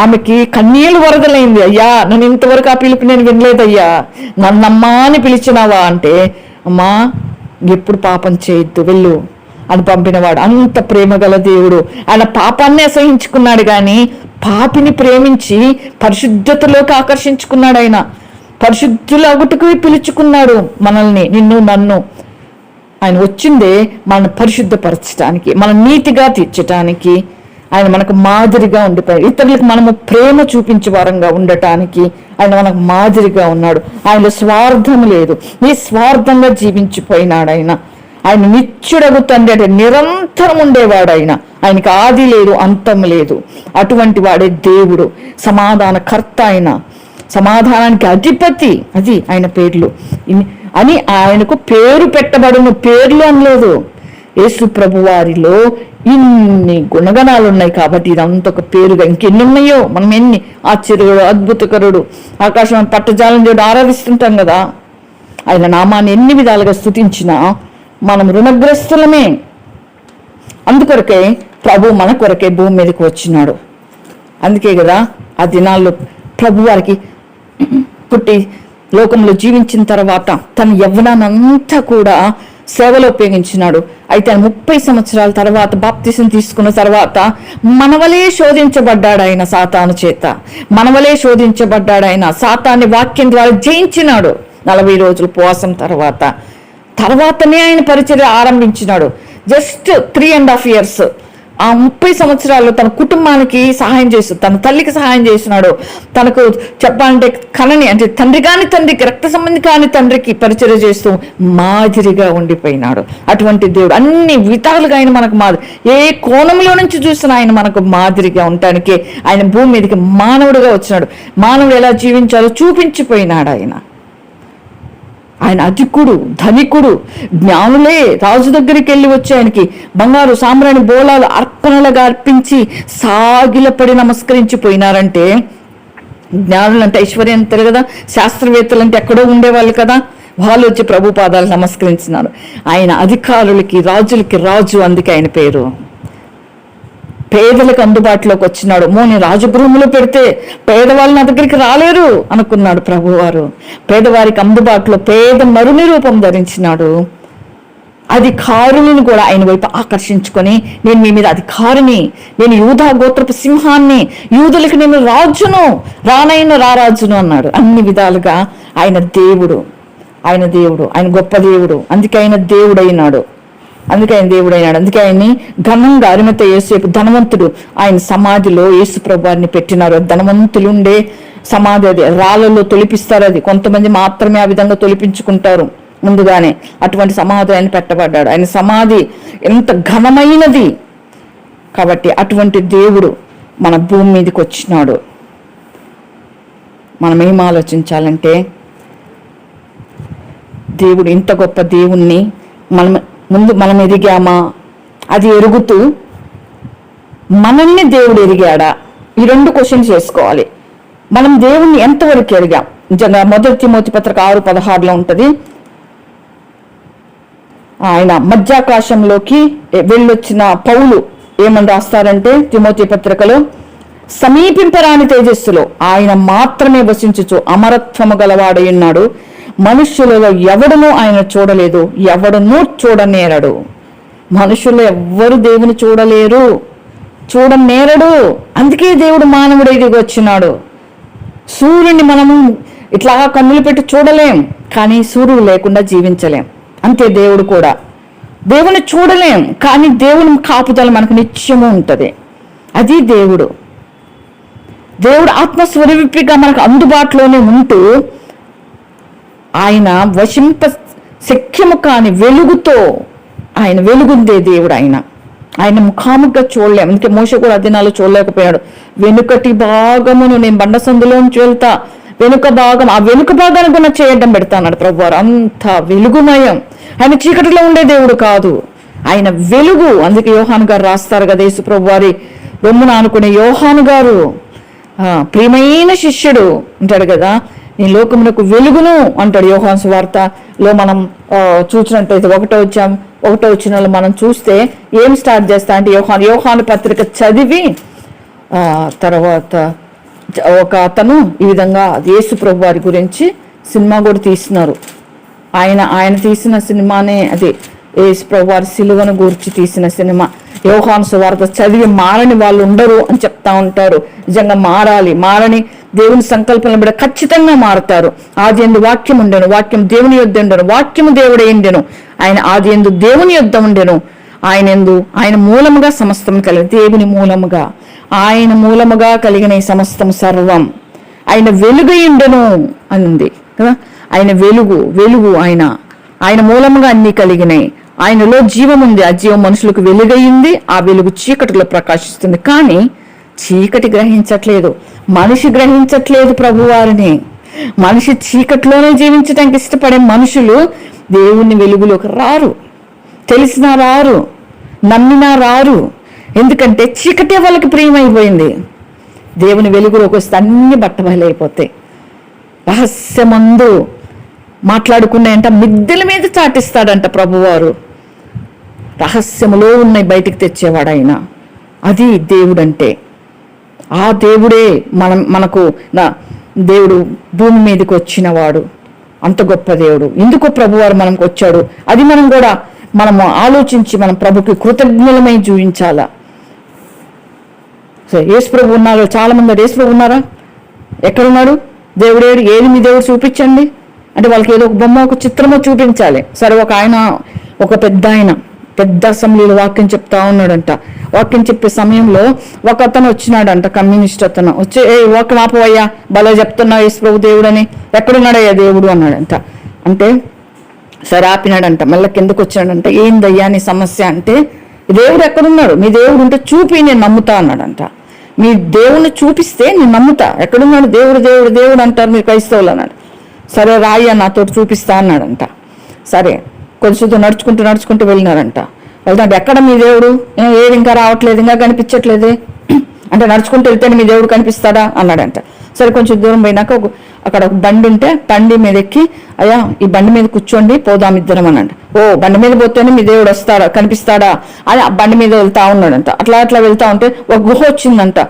ఆమెకి కన్నీళ్లు వరదలైంది. అయ్యా, నన్ను ఇంతవరకు ఆ పిలుపు నేను వినలేదయ్యా, నన్నమ్మా అని పిలిచినావా అంటే, అమ్మా ఎప్పుడు పాపం చేయొద్దు, వెళ్ళు అని పంపినవాడు. అంత ప్రేమ గల దేవుడు. ఆయన పాపాన్ని అసహించుకున్నాడు కానీ పాపిని ప్రేమించి పరిశుద్ధతలోకి ఆకర్షించుకున్నాడు. ఆయన పరిశుద్ధుల ఒకటికి పిలుచుకున్నాడు మనల్ని, నిన్ను నన్ను. ఆయన వచ్చిందే మనల్ని పరిశుద్ధపరచడానికి, మనం నీతిగా తీర్చటానికి. ఆయన మనకు మాదిరిగా ఉండిపోయాడు. ఇతరులకు మనము ప్రేమ చూపించే వారంగా ఉండటానికి ఆయన మనకు మాదిరిగా ఉన్నాడు. ఆయనలో స్వార్థం లేదు, నిస్వార్థంగా జీవించిపోయినాడు. ఆయన నిత్యుడగు తండ్రి అంటే నిరంతరం ఉండేవాడు. ఆయనకి ఆది లేదు, అంతం లేదు. అటువంటి వాడే దేవుడు, సమాధానకర్త. ఆయన సమాధానానికి అధిపతి. అది ఆయన పేర్లు అని ఆయనకు పేరు పెట్టబడును. పేర్లు అనలేదు. యేసు ప్రభు వారిలో ఇన్ని గుణగణాలు ఉన్నాయి కాబట్టి ఇదంతా ఒక పేరుగా. ఇంకెన్ని ఉన్నాయో, మనం ఎన్ని ఆశ్చర్యకరుడు, అద్భుతకరుడు, ఆకాశం పట్టజాలం దేవుడు ఆరాధిస్తుంటాం కదా. ఆయన నామాన్ని ఎన్ని విధాలుగా స్తుతించినా మనం రుణగ్రస్తులమే. అందుకొరకే ప్రభు మన కొరకే భూమి మీదకి వచ్చినాడు. అందుకే కదా ఆ దినాల్లో ప్రభు వారికి పుట్టి లోకంలో జీవించిన తర్వాత తన యవ్వనాన్నంతా కూడా సేవలో ఉపయోగించినాడు. అయితే 30 సంవత్సరాల తర్వాత బాప్తిసం తీసుకున్న తర్వాత మనవలే శోధించబడ్డాడు. ఆయన సాతాను చేత మనవలే శోధించబడ్డాడు. ఆయన సాతాన్ని వాక్యం ద్వారా జయించినాడు. 40 రోజులు ఉపవాసం తర్వాతనే ఆయన పరిచర్య ఆరంభించినాడు. Just 3.5 years. ఆ 30 సంవత్సరాల్లో తన కుటుంబానికి సహాయం చేస్తూ, తన తల్లికి సహాయం చేసినాడు. తనకు చెప్పాలంటే కనని అంటే తండ్రి కాని తండ్రికి, రక్త సంబంధి కాని తండ్రికి పరిచర్య చేస్తూ మాదిరిగా ఉండిపోయినాడు. అటువంటి దేవుడు అన్ని విధాలుగా ఆయన మనకు మాదిరి. ఏ కోణంలో నుంచి చూసినా ఆయన మనకు మాదిరిగా ఉండటానికి ఆయన భూమి మీదకి మానవుడిగా వచ్చినాడు. మానవుడు ఎలా జీవించాలో చూపించిపోయినాడు. ఆయన అధికుడు, ధనికుడు, జ్ఞానులే రాజు దగ్గరికి వెళ్ళి వచ్చి ఆయనకి బంగారు సాంబ్రాణి బోళాలు అర్పణలుగా అర్పించి సాగిలపడి నమస్కరించిపోయినారంటే, జ్ఞానులు అంటే ఐశ్వర్యం అంటారు కదా, శాస్త్రవేత్తలు అంటే ఎక్కడో ఉండేవాళ్ళు కదా, వాళ్ళు వచ్చి ప్రభు పాదాలు నమస్కరించినారు. ఆయన అధికారులకి, రాజులకి రాజు, అందుకే ఆయన పేరు. పేదలకు అందుబాటులోకి వచ్చినాడు. నేను రాజగృహంలో పెడితే పేదవాళ్ళు నా దగ్గరికి రాలేరు అనుకున్నాడు ప్రభువారు. పేదవారికి అందుబాటులో పేద మరుని రూపం ధరించినాడు. అధికారులను కూడా ఆయన వైపు ఆకర్షించుకొని, నేను మీ మీద అధికారిని, నేను యూదా గోత్రపు సింహాన్ని, యూదులకి నేను రాజును, రానైన రారాజును అన్నాడు. అన్ని విధాలుగా ఆయన దేవుడు, ఆయన గొప్ప దేవుడు. అందుకే ఆయన దేవుడు అయినాడు. అందుకే ఆయన దేవుడు అయినాడు. అందుకే ఆయన్ని ఘనంగా అరిమత యేసేపు ధనవంతుడు, ఆయన సమాధిలో యేసు ప్రభువారిని పెట్టినారు. ధనవంతులు ఉండే సమాధి అది, రాళ్ళలో తొలిపిస్తారు. అది కొంతమంది మాత్రమే ఆ విధంగా తొలిపించుకుంటారు ముందుగానే. అటువంటి సమాధి ఆయన పెట్టబడ్డాడు. ఆయన సమాధి ఎంత ఘనమైనది కాబట్టి అటువంటి దేవుడు మన భూమి మీదకి వచ్చినాడు. మనం ఏం ఆలోచించాలంటే, దేవుడు ఇంత గొప్ప దేవుణ్ణి మనం ఎదిగామా అది ఎరుగుతూ మనల్ని దేవుడు ఎరిగాడా? ఈ 2 క్వశ్చన్స్ చేసుకోవాలి. మనం దేవుణ్ణి ఎంతవరకు ఎరిగాం? నిజంగా 1 తిమోతి పత్రిక 6:16 ఉంటది. ఆయన మధ్యాకాశంలోకి వెళ్ళొచ్చిన పౌలు ఏమని రాస్తారంటే, తిమోతి పత్రికలో, సమీపింపరాని తేజస్సులో ఆయన మాత్రమే వసించుచు అమరత్వము గలవాడై ఉన్నాడు. మనుష్యులలో ఎవడునూ ఆయన చూడలేదు, ఎవడునూ చూడనేరడు. మనుషులు ఎవ్వరు దేవుని చూడనేరడు. అందుకే దేవుడు మానవుడు ఎదిగి వచ్చినాడు. సూర్యుని మనము ఇట్లా కన్నులు పెట్టి చూడలేం, కానీ సూర్యుడు లేకుండా జీవించలేం. అంతే దేవుడు కూడా. దేవుని చూడలేం, కానీ దేవుని కాపుదల మనకు నిత్యము ఉంటుంది. అది దేవుడు. దేవుడు ఆత్మస్వరూపిగా మనకు అందుబాటులోనే ఉంటూ ఆయన వశింప శక్యము కాని వెలుగుతో, ఆయన వెలుగుందే దేవుడు. ఆయన ముఖాముఖిగా చూడలేం. అందుకే మోషే కూడా అదినాలు చూడలేకపోయాడు. వెనుకటి భాగమును నేను బండ సందులోంచి వెళ్తా, వెనుక భాగం, ఆ వెనుక భాగాన్ని కూడా చేయడం పెడతాడు ప్రభువారు. అంత వెలుగుమయం. ఆయన చీకటిలో ఉండే దేవుడు కాదు, ఆయన వెలుగు. అందుకే యోహాను గారు రాస్తారు కదా, యేసు ప్రభువారి రొమ్మున ఆనుకునే యోహాను గారు ప్రియమైన శిష్యుడు అంటాడు కదా, నీ లోకమునకు వెలుగును అంటాడు. యోహాను సువార్తలో మనం చూసినట్టయితే 1వ వచనంలో మనం చూస్తే ఏం స్టార్ట్ చేస్తా అంటే, యోహాను పత్రిక చదివి తర్వాత ఒక అతను ఈ విధంగా యేసు ప్రభు వారి గురించి సినిమా కూడా తీస్తున్నారు. ఆయన తీసిన సినిమానే అది, యేసు ప్రభు వారి సిలువను గూర్చి తీసిన సినిమా. యోహాను సువార్త చదివి మారని వాళ్ళు ఉండరు అని చెప్తా ఉంటారు. నిజంగా మారని దేవుని సంకల్పంలో కూడా ఖచ్చితంగా మారుతారు. ఆది యందు వాక్యం ఉండెను, వాక్యం దేవుని యొద్ద ఉండెను, వాక్యము దేవుడే ఉండెను, ఆయన ఆది యందు దేవుని యొద్ద ఉండెను, ఆయన మూలముగా సమస్తం కలిగి, దేవుని మూలముగా, ఆయన మూలముగా కలిగిన ఈ సమస్తం సర్వం ఆయన వెలుగయుండెను అని ఉంది కదా. ఆయన వెలుగు ఆయన మూలముగా అన్ని కలిగినాయి. ఆయనలో జీవం ఉంది, ఆ జీవం మనుషులకు వెలుగయింది, ఆ వెలుగు చీకటిలో ప్రకాశిస్తుంది. కానీ చీకటి గ్రహించట్లేదు, మనిషి గ్రహించట్లేదు ప్రభువారిని. మనిషి చీకటిలోనే జీవించడానికి ఇష్టపడే మనుషులు దేవుని వెలుగులోకి రారు, తెలిసినా రారు, నమ్మినా రారు. ఎందుకంటే చీకటే వాళ్ళకి ప్రియమైపోయింది. దేవుని వెలుగులోకి వస్తే అన్ని బట్టబయలైపోతాయి. రహస్యమందు మాట్లాడుకున్నాయంట మిద్దెల మీద చాటిస్తాడంట ప్రభువారు. రహస్యములో ఉన్నాయి బయటికి తెచ్చేవాడు ఆయన. అది దేవుడు అంటే. ఆ దేవుడే మనకు దేవుడు భూమి మీదకి వచ్చినవాడు. అంత గొప్ప దేవుడు. ఎందుకో ప్రభువారు మనకు వచ్చాడు, అది మనము ఆలోచించి మనం ప్రభుకి కృతజ్ఞులమై జీవించాలా. యేసు ప్రభు ఉన్నారు, చాలా మంది యేసు ప్రభు ఉన్నారా, ఎక్కడున్నాడు దేవుడు, ఏది మీ దేవుడు చూపించండి అంటే వాళ్ళకి ఏదో ఒక బొమ్మ, ఒక చిత్రమో చూపించాలి. సరే, ఒక పెద్ద అసెంబ్లీలో వాక్యం చెప్తా ఉన్నాడంట. వాక్యం చెప్పే సమయంలో ఒక అతను వచ్చినాడంట, కమ్యూనిస్ట్ అతను వచ్చి, వాక్యం ఆపవయ్యా, భలే చెప్తున్నావు యేసు ప్రభు దేవుడని, ఎక్కడున్నాడయ్యా దేవుడు అన్నాడంట. అంటే సరే ఆపినాడంట. మళ్ళీ కిందకు వచ్చాడంట. ఏందయ్యా నీ సమస్య అంటే, దేవుడు ఎక్కడున్నాడు, మీ దేవుడు ఉంటే చూపి నేను నమ్ముతా అన్నాడంట. మీ దేవుణ్ణి చూపిస్తే నేను నమ్ముతా. ఎక్కడున్నాడు దేవుడు దేవుడు దేవుడు అంటారు మీరు క్రైస్తవులు అన్నాడు. సరే రాయ్యా నాతో చూపిస్తా అన్నాడంట. సరే కొంచెం నడుచుకుంటూ వెళ్ళినారంట. వెళ్తాంటే ఎక్కడ మీ దేవుడు, ఏది ఇంకా రావట్లేదు, ఇంకా కనిపించట్లేదే అంటే, నడుచుకుంటూ వెళ్తేనే మీ దేవుడు కనిపిస్తాడా అన్నాడంట. సరే కొంచెం దూరం పోయినాక అక్కడ ఒక బండి ఉంటే బండి మీద ఎక్కి, అయ్యా ఈ బండి మీద కూర్చోండి పోదాం ఇద్దరం అన్నాడు. బండి మీద పోతేనే మీ దేవుడు వస్తాడా కనిపిస్తాడా అని ఆ బండి మీద వెళ్తా ఉన్నాడంట. అట్లా వెళ్తా ఉంటే ఒక గుహ వచ్చిందంట.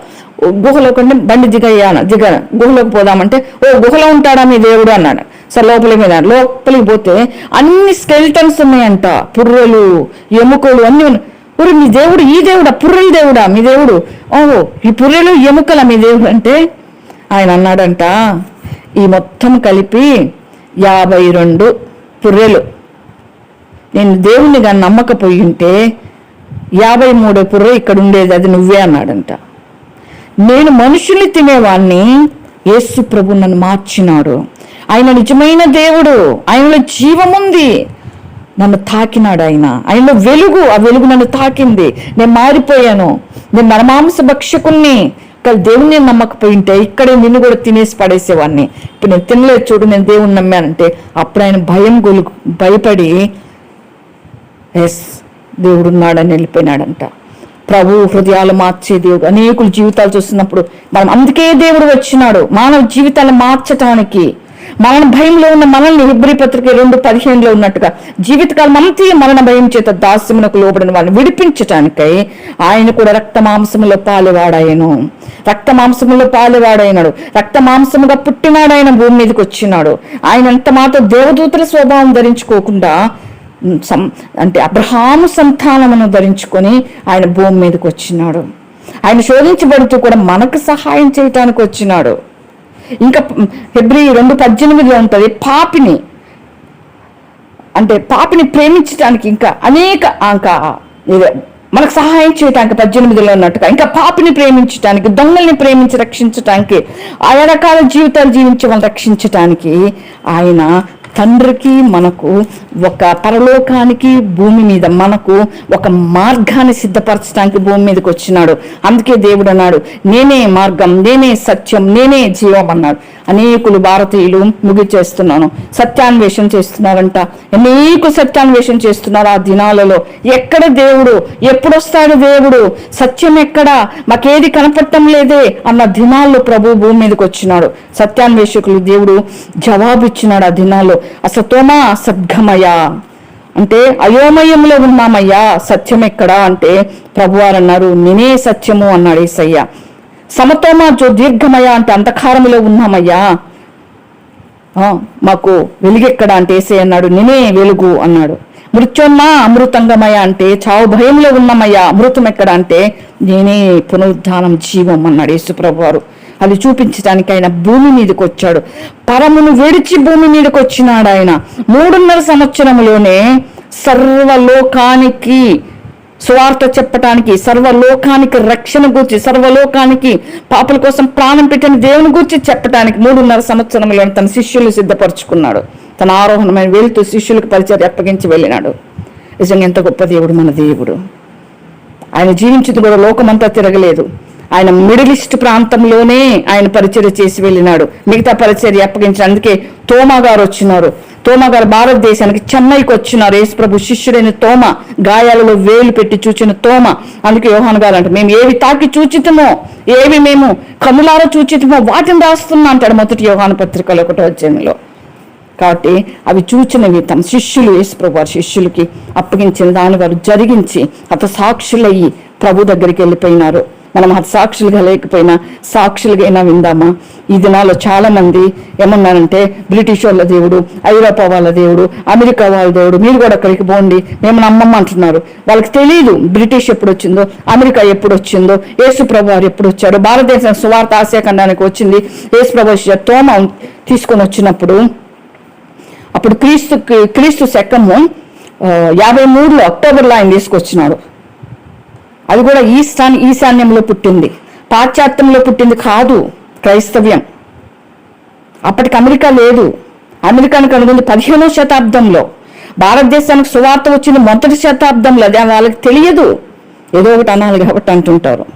గుహలోకి బండి దిగన గుహలోకి పోదామంటే, గుహలో ఉంటాడా మీ దేవుడు అన్నాడు. సరే లోపలికి పోతే అన్ని స్కెల్టన్స్ ఉన్నాయంట, పుర్రెలు ఎముకలు అన్ని ఉన్నాయి. మీ దేవుడు ఈ దేవుడా, పుర్రెల దేవుడా మీ దేవుడు? ఈ పుర్రెలు ఎముకల మీ దేవుడు అంటే, ఆయన అన్నాడంట, ఈ మొత్తం కలిపి 52 పుర్రెలు నేను దేవుణ్ణిగా నమ్మకపోయి ఉంటే 53 పుర్ర ఇక్కడ ఉండేది, అది నువ్వే అన్నాడంట. నేను మనుషుల్ని తినేవాణ్ణి, యేసు ప్రభు నన్ను మార్చినాడు. ఆయన నిజమైన దేవుడు, ఆయనలో జీవముంది, నన్ను తాకినాడు. ఆయనలో వెలుగు, ఆ వెలుగు నన్ను తాకింది. నేను మారిపోయాను, నేను నరమాంస భక్షకుణ్ణి. కానీ దేవుణ్ణి నేను నమ్మకపోయి ఉంటే ఇక్కడే నిన్ను కూడా తినేసి పడేసేవాడిని. ఇప్పుడు నేను తినలేదు చూడు, నేను దేవుణ్ణి నమ్మానంటే అప్పుడు ఆయన భయపడి ఎస్ దేవుడు ఉన్నాడని వెళ్ళిపోయినాడంట. ప్రభు హృదయాలు మార్చే దేవుడు. అనేకుల జీవితాలు చూస్తున్నప్పుడు మనం అందుకే దేవుడు వచ్చినాడు, మానవ జీవితాలను మార్చటానికి. మరణ భయంలో ఉన్న మనల్ని హెబ్రీ పత్రిక 2:15 ఉన్నట్టుగా జీవితకాలం అంతే మరణ భయం చేత దాస్యమునకు లోబడిన వాళ్ళని విడిపించటానికై ఆయన కూడా రక్త మాంసములో పాలువాడాయను. రక్త మాంసములో పాలువాడైనాడు, రక్త మాంసముగా పుట్టినాడు. ఆయన భూమి మీదకి వచ్చినాడు. ఆయన ఎంత మాత్రం దేవదూతల స్వభావం ధరించుకోకుండా అంటే అబ్రహాము సంతానమును ధరించుకొని ఆయన భూమి మీదకి వచ్చినాడు. ఆయన శోధించబడుతూ కూడా మనకు సహాయం చేయటానికి వచ్చినాడు. ఇంకా హెబ్రీ 2:18 ఉంటుంది, పాపిని ప్రేమించడానికి ఇంకా అనేక మనకు సహాయం చేయటానికి 18 ఉన్నట్టుగా ఇంకా పాపిని ప్రేమించటానికి, దొంగల్ని ప్రేమించి రక్షించటానికి, ఆయా రకాల జీవితాలు జీవించి వాళ్ళని రక్షించటానికి ఆయన తండ్రికి మనకు ఒక పరలోకానికి భూమి మీద మనకు ఒక మార్గాన్ని సిద్ధపరచడానికి భూమి మీదకి వచ్చినాడు. అందుకే దేవుడు అన్నాడు, నేనే మార్గం, నేనే సత్యం, నేనే జీవం అన్నాడు. అనేకులు భారతీయులు ముగిచేస్తున్నాను సత్యాన్వేషణ చేస్తున్నారంట. అనేక సత్యాన్వేషణ చేస్తున్నారు ఆ దినాలలో. ఎక్కడ దేవుడు, ఎప్పుడొస్తాడు దేవుడు, సత్యం ఎక్కడా, మాకేది కనపడటం లేదే అన్న దినాల్లో ప్రభు భూమి మీదకి వచ్చినాడు. సత్యాన్వేషకులు దేవుడు జవాబు ఇచ్చినాడు ఆ దినాల్లో. అసతోమా సద్గమయ అంటే అయోమయంలో ఉన్నామయ్యా, సత్యం ఎక్కడా అంటే ప్రభువారు అన్నారు, నేనే సత్యము అన్నాడు యేసయ్య. సమతోమా జ్యోతిర్గమయ అంటే అంధకారములో ఉన్నామయ్యా, మాకు వెలుగెక్కడా అంటే యేసయ్య అన్నాడు, నేనే వెలుగు అన్నాడు. మృత్యోన్మా అమృతంగమయ అంటే చావు భయంలో ఉన్నామయ్యా, అమృతం ఎక్కడ అంటే నేనే పునరుద్ధానం, జీవం అన్నాడు యేసు ప్రభువారు. అది చూపించడానికి ఆయన భూమి మీదకి వచ్చాడు. పరమును విడిచి భూమి మీదకి వచ్చినాడు ఆయన. 3.5 సంవత్సరములోనే సర్వలోకానికి సువార్త చెప్పటానికి, సర్వలోకానికి రక్షణ గూర్చి, సర్వలోకానికి పాపుల కోసం ప్రాణం పెట్టిన దేవుని గూర్చి చెప్పటానికి 3.5 సంవత్సరంలో తన శిష్యులు సిద్ధపరచుకున్నాడు. తన ఆరోహణమైన వెళ్తూ శిష్యులకు పరిచయం అప్పగించి వెళ్ళినాడు. నిజంగా ఎంత గొప్ప దేవుడు మన దేవుడు. ఆయన జీవించింది కూడా లోకమంతా తిరగలేదు. ఆయన మిడిల్ ఈస్ట్ ప్రాంతంలోనే ఆయన పరిచర్య చేసి వెళ్ళినాడు. మిగతా పరిచర్య అప్పగించిన అందుకే తోమా గారు వచ్చినారు. తోమా గారు భారతదేశానికి చెన్నైకి వచ్చినారు. యేసు ప్రభు శిష్యుడైన తోమ, గాయాలలో వేలు పెట్టి చూచిన తోమ. అందుకే యోహాను గారు అంటే మేము ఏవి తాకి చూచితమో, ఏవి మేము కన్నులారా చూచితమో వాటిని రాస్తున్నా అంటాడు మొదటి యోహాను పత్రికలో 1వ అధ్యాయంలో. కాబట్టి అవి చూచినవి తమ శిష్యులు, యేసు ప్రభు వారి శిష్యులకి అప్పగించిన దాని వారు జరిగించి సాక్షులయ్యి ప్రభు దగ్గరికి వెళ్ళిపోయినారు. మనం సాక్షులుగా లేకపోయినా సాక్షులుగా విందామా? ఈ దినాల్లో చాలా మంది ఏమన్నారంటే బ్రిటిష్ వాళ్ళ దేవుడు, ఐరోపా వాళ్ళ దేవుడు, అమెరికా వాళ్ళ దేవుడు, మీరు కూడా అక్కడికి పోండి, మేము నమ్మం అంటున్నారు. వాళ్ళకి తెలియదు బ్రిటిష్ ఎప్పుడు వచ్చిందో, అమెరికా ఎప్పుడు వచ్చిందో, యేసు ప్రభు వారు ఎప్పుడు వచ్చారు. భారతదేశం సువార్త ఆసియా ఖండానికి వచ్చింది యేసు ప్రభు తోమ తీసుకొని వచ్చినప్పుడు. అప్పుడు క్రీస్తు శకము 53 అక్టోబర్లో ఆయన తీసుకొచ్చినాడు. అది కూడా ఈశాన్యంలో పుట్టింది, పాశ్చాత్యంలో పుట్టింది కాదు క్రైస్తవ్యం. అప్పటికి అమెరికా లేదు. అమెరికాను కనుగొంది 15వ శతాబ్దంలో. భారతదేశానికి సువార్త వచ్చింది 1వ శతాబ్దంలో. అదే వాళ్ళకి తెలియదు, ఏదో ఒకటి అనాలి కాబట్టి అంటుంటారు,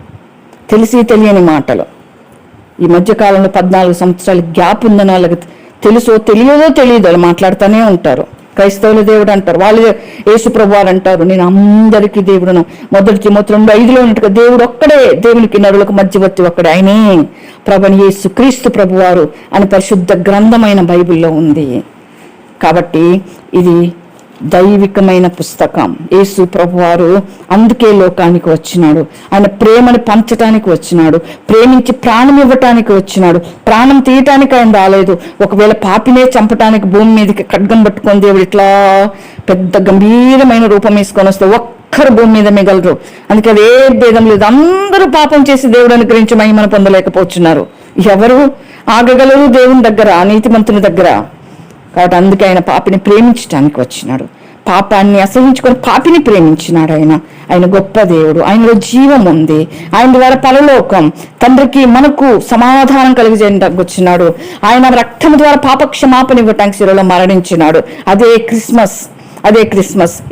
తెలిసి తెలియని మాటలు. ఈ మధ్యకాలంలో 14 సంవత్సరాల గ్యాప్ ఉందని వాళ్ళకి తెలుసో తెలియదో తెలియదు, వాళ్ళు మాట్లాడుతూనే ఉంటారు. క్రైస్తవుల దేవుడు అంటారు, వాళ్ళు యేసు ప్రభువారు అంటారు నేను అందరికీ దేవుడును. 1 తిమోతి 2:5 ఉన్నట్టుగా దేవుడు ఒక్కడే, దేవునికి నరులకు మధ్యవర్తి ఒక్కడే, ఆయనే ప్రభుని యేసు క్రీస్తు ప్రభువారు అని పరిశుద్ధ గ్రంథమైన బైబిల్లో ఉంది. కాబట్టి ఇది దైవికమైన పుస్తకం. యేసు ప్రభువారు అందుకే లోకానికి వచ్చినాడు. ఆయన ప్రేమను పంచటానికి వచ్చినాడు, ప్రేమించి ప్రాణం ఇవ్వటానికి వచ్చినాడు. ప్రాణం తీయటానికి ఆయన రాలేదు. ఒకవేళ పాపినే చంపటానికి భూమి మీదకి ఖడ్గం పట్టుకొని దేవుడు ఇట్లా పెద్ద గంభీరమైన రూపం వేసుకొని వస్తే ఒక్కరు భూమి మీద మిగలరు. అందుకే అదే భేదం లేదు. అందరూ పాపం చేసి దేవుడు అనుగ్రహించి మహిమను పొందలేకపోతున్నారు. ఎవరు ఆగగలరు దేవుని దగ్గర, నీతిమంతుని దగ్గర? కాబట్టి అందుకే ఆయన పాపిని ప్రేమించడానికి వచ్చినాడు. పాపాన్ని అసహించుకొని పాపిని ప్రేమించినాడు. ఆయన గొప్ప దేవుడు, ఆయనలో జీవం ఉంది. ఆయన ద్వారా పరలోకం, తండ్రికి మనకు సమాధానం కలిగజేయడానికి వచ్చినాడు. ఆయన రక్తం ద్వారా పాప క్షమాపణ ఇవ్వటానికి శిలువలో మరణించినాడు. అదే క్రిస్మస్.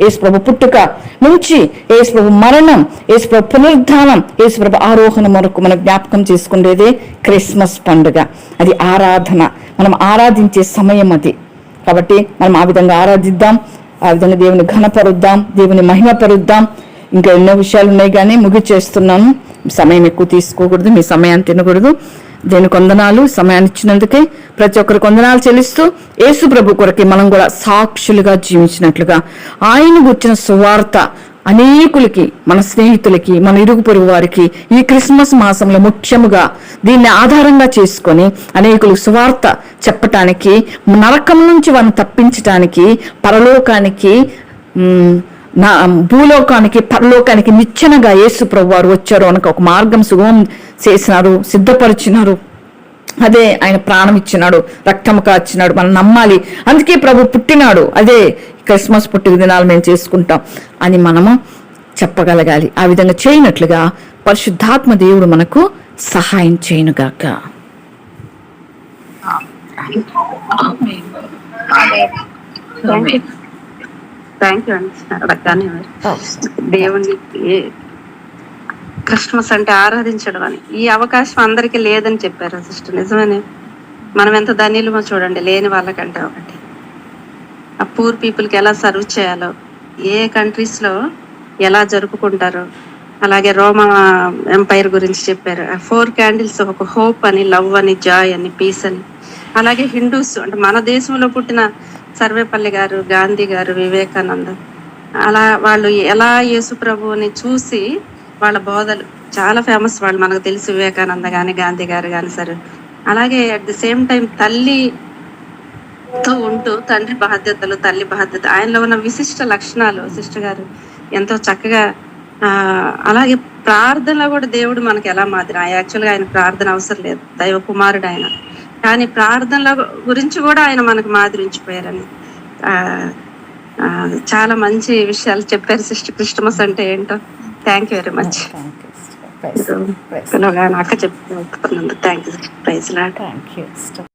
యేసుప్రభు పుట్టుక నుంచి యేసుప్రభు మరణం, యేసుప్రభు పునరుద్ధానం, యేసుప్రభు ఆరోహణ వరకు మనం జ్ఞాపకం చేసుకునేదే క్రిస్మస్ పండుగ. అది ఆరాధన, మనం ఆరాధించే సమయం అది. కాబట్టి మనం ఆ విధంగా ఆరాధిద్దాం, ఆ విధంగా దేవుని ఘనపరుద్దాం, దేవుని మహిమపరుద్దాం. ఇంకా ఎన్నో విషయాలు ఉన్నాయి కానీ ముగిచేస్తున్నాను. సమయం ఎక్కువ తీసుకోకూడదు, మీ సమయాన్ని తినకూడదు. దేనికి వందనాలు, సమయాన్ని ఇచ్చినందుకే ప్రతి ఒక్కరు వందనాలు చెల్లిస్తూ యేసు ప్రభు కొరకి మనం కూడా సాక్షులుగా జీవించినట్లుగా ఆయన గుర్చిన సువార్త అనేకులకి, మన స్నేహితులకి, మన ఇరుగు పొరుగు వారికి ఈ క్రిస్మస్ మాసంలో ముఖ్యముగా దీన్ని ఆధారంగా చేసుకొని అనేకులకు సువార్త చెప్పటానికి, నరకం నుంచి వారిని తప్పించటానికి, పరలోకానికి, భూలోకానికి, పరలోకానికి నిచ్చెనగా యేసు ప్రభు వారు వచ్చారు. అనక ఒక మార్గం సుగమం చేసినారు, సిద్ధపరిచినారు. అదే ఆయన ప్రాణం ఇచ్చినాడు, రక్తం కాచినాడు, మనం నమ్మాలి. అందుకే ప్రభు పుట్టినాడు. అదే క్రిస్మస్ పుట్టిన దినాలు మేము చేసుకుంటాం అని మనము చెప్పగలగాలి. ఆ విధంగా చేయనట్లుగా పరిశుద్ధాత్మ దేవుడు మనకు సహాయం చేయనుగాక. థ్యాంక్ యూ అండి. దేవుని క్రిస్మస్ అంటే ఆరాధించడం అని ఈ అవకాశం అందరికీ లేదని చెప్పారు సిస్టర్. నిజమేనే, మనం ఎంత ధన్యులమో చూడండి. లేని వాళ్ళకంటే ఒకటి ఆ పూర్ పీపుల్కి ఎలా సర్వ్ చేయాలో, ఏ కంట్రీస్లో ఎలా జరుపుకుంటారో, అలాగే రోమా ఎంపైర్ గురించి చెప్పారు. 4 క్యాండిల్స్, ఒక హోప్ అని, లవ్ అని, జాయ్ అని, పీస్ అని. అలాగే హిందూస్ అంటే మన దేశంలో పుట్టిన సర్వేపల్లి గారు, గాంధీ గారు, వివేకానంద, అలా వాళ్ళు ఎలా యేసు ప్రభువుని చూసి వాళ్ళ బోధలు చాలా ఫేమస్. వాళ్ళు మనకు తెలుసు, వివేకానంద కానీ, గాంధీ గారు కానీ. సరే, అలాగే అట్ ది సేమ్ టైం తల్లితో ఉంటూ తండ్రి బాధ్యతలు, తల్లి బాధ్యత, ఆయనలో ఉన్న విశిష్ట లక్షణాలు సిస్టర్ గారు ఎంతో చక్కగా. అలాగే ప్రార్థనలో కూడా దేవుడు మనకి ఎలా మాదిరి. యాక్చువల్గా ఆయన ప్రార్థన అవసరం లేదు, దైవ కుమారుడు ఆయన. కానీ ప్రార్థనల గురించి కూడా ఆయన మనకు మాదిరించిపోయారని చాలా మంచి విషయాలు చెప్పారు సిస్టర్. క్రిస్టమస్ అంటే ఏంటో. Thank you very much. అక్క చెప్తున్నందుకు థ్యాంక్ యూ. Praise lord.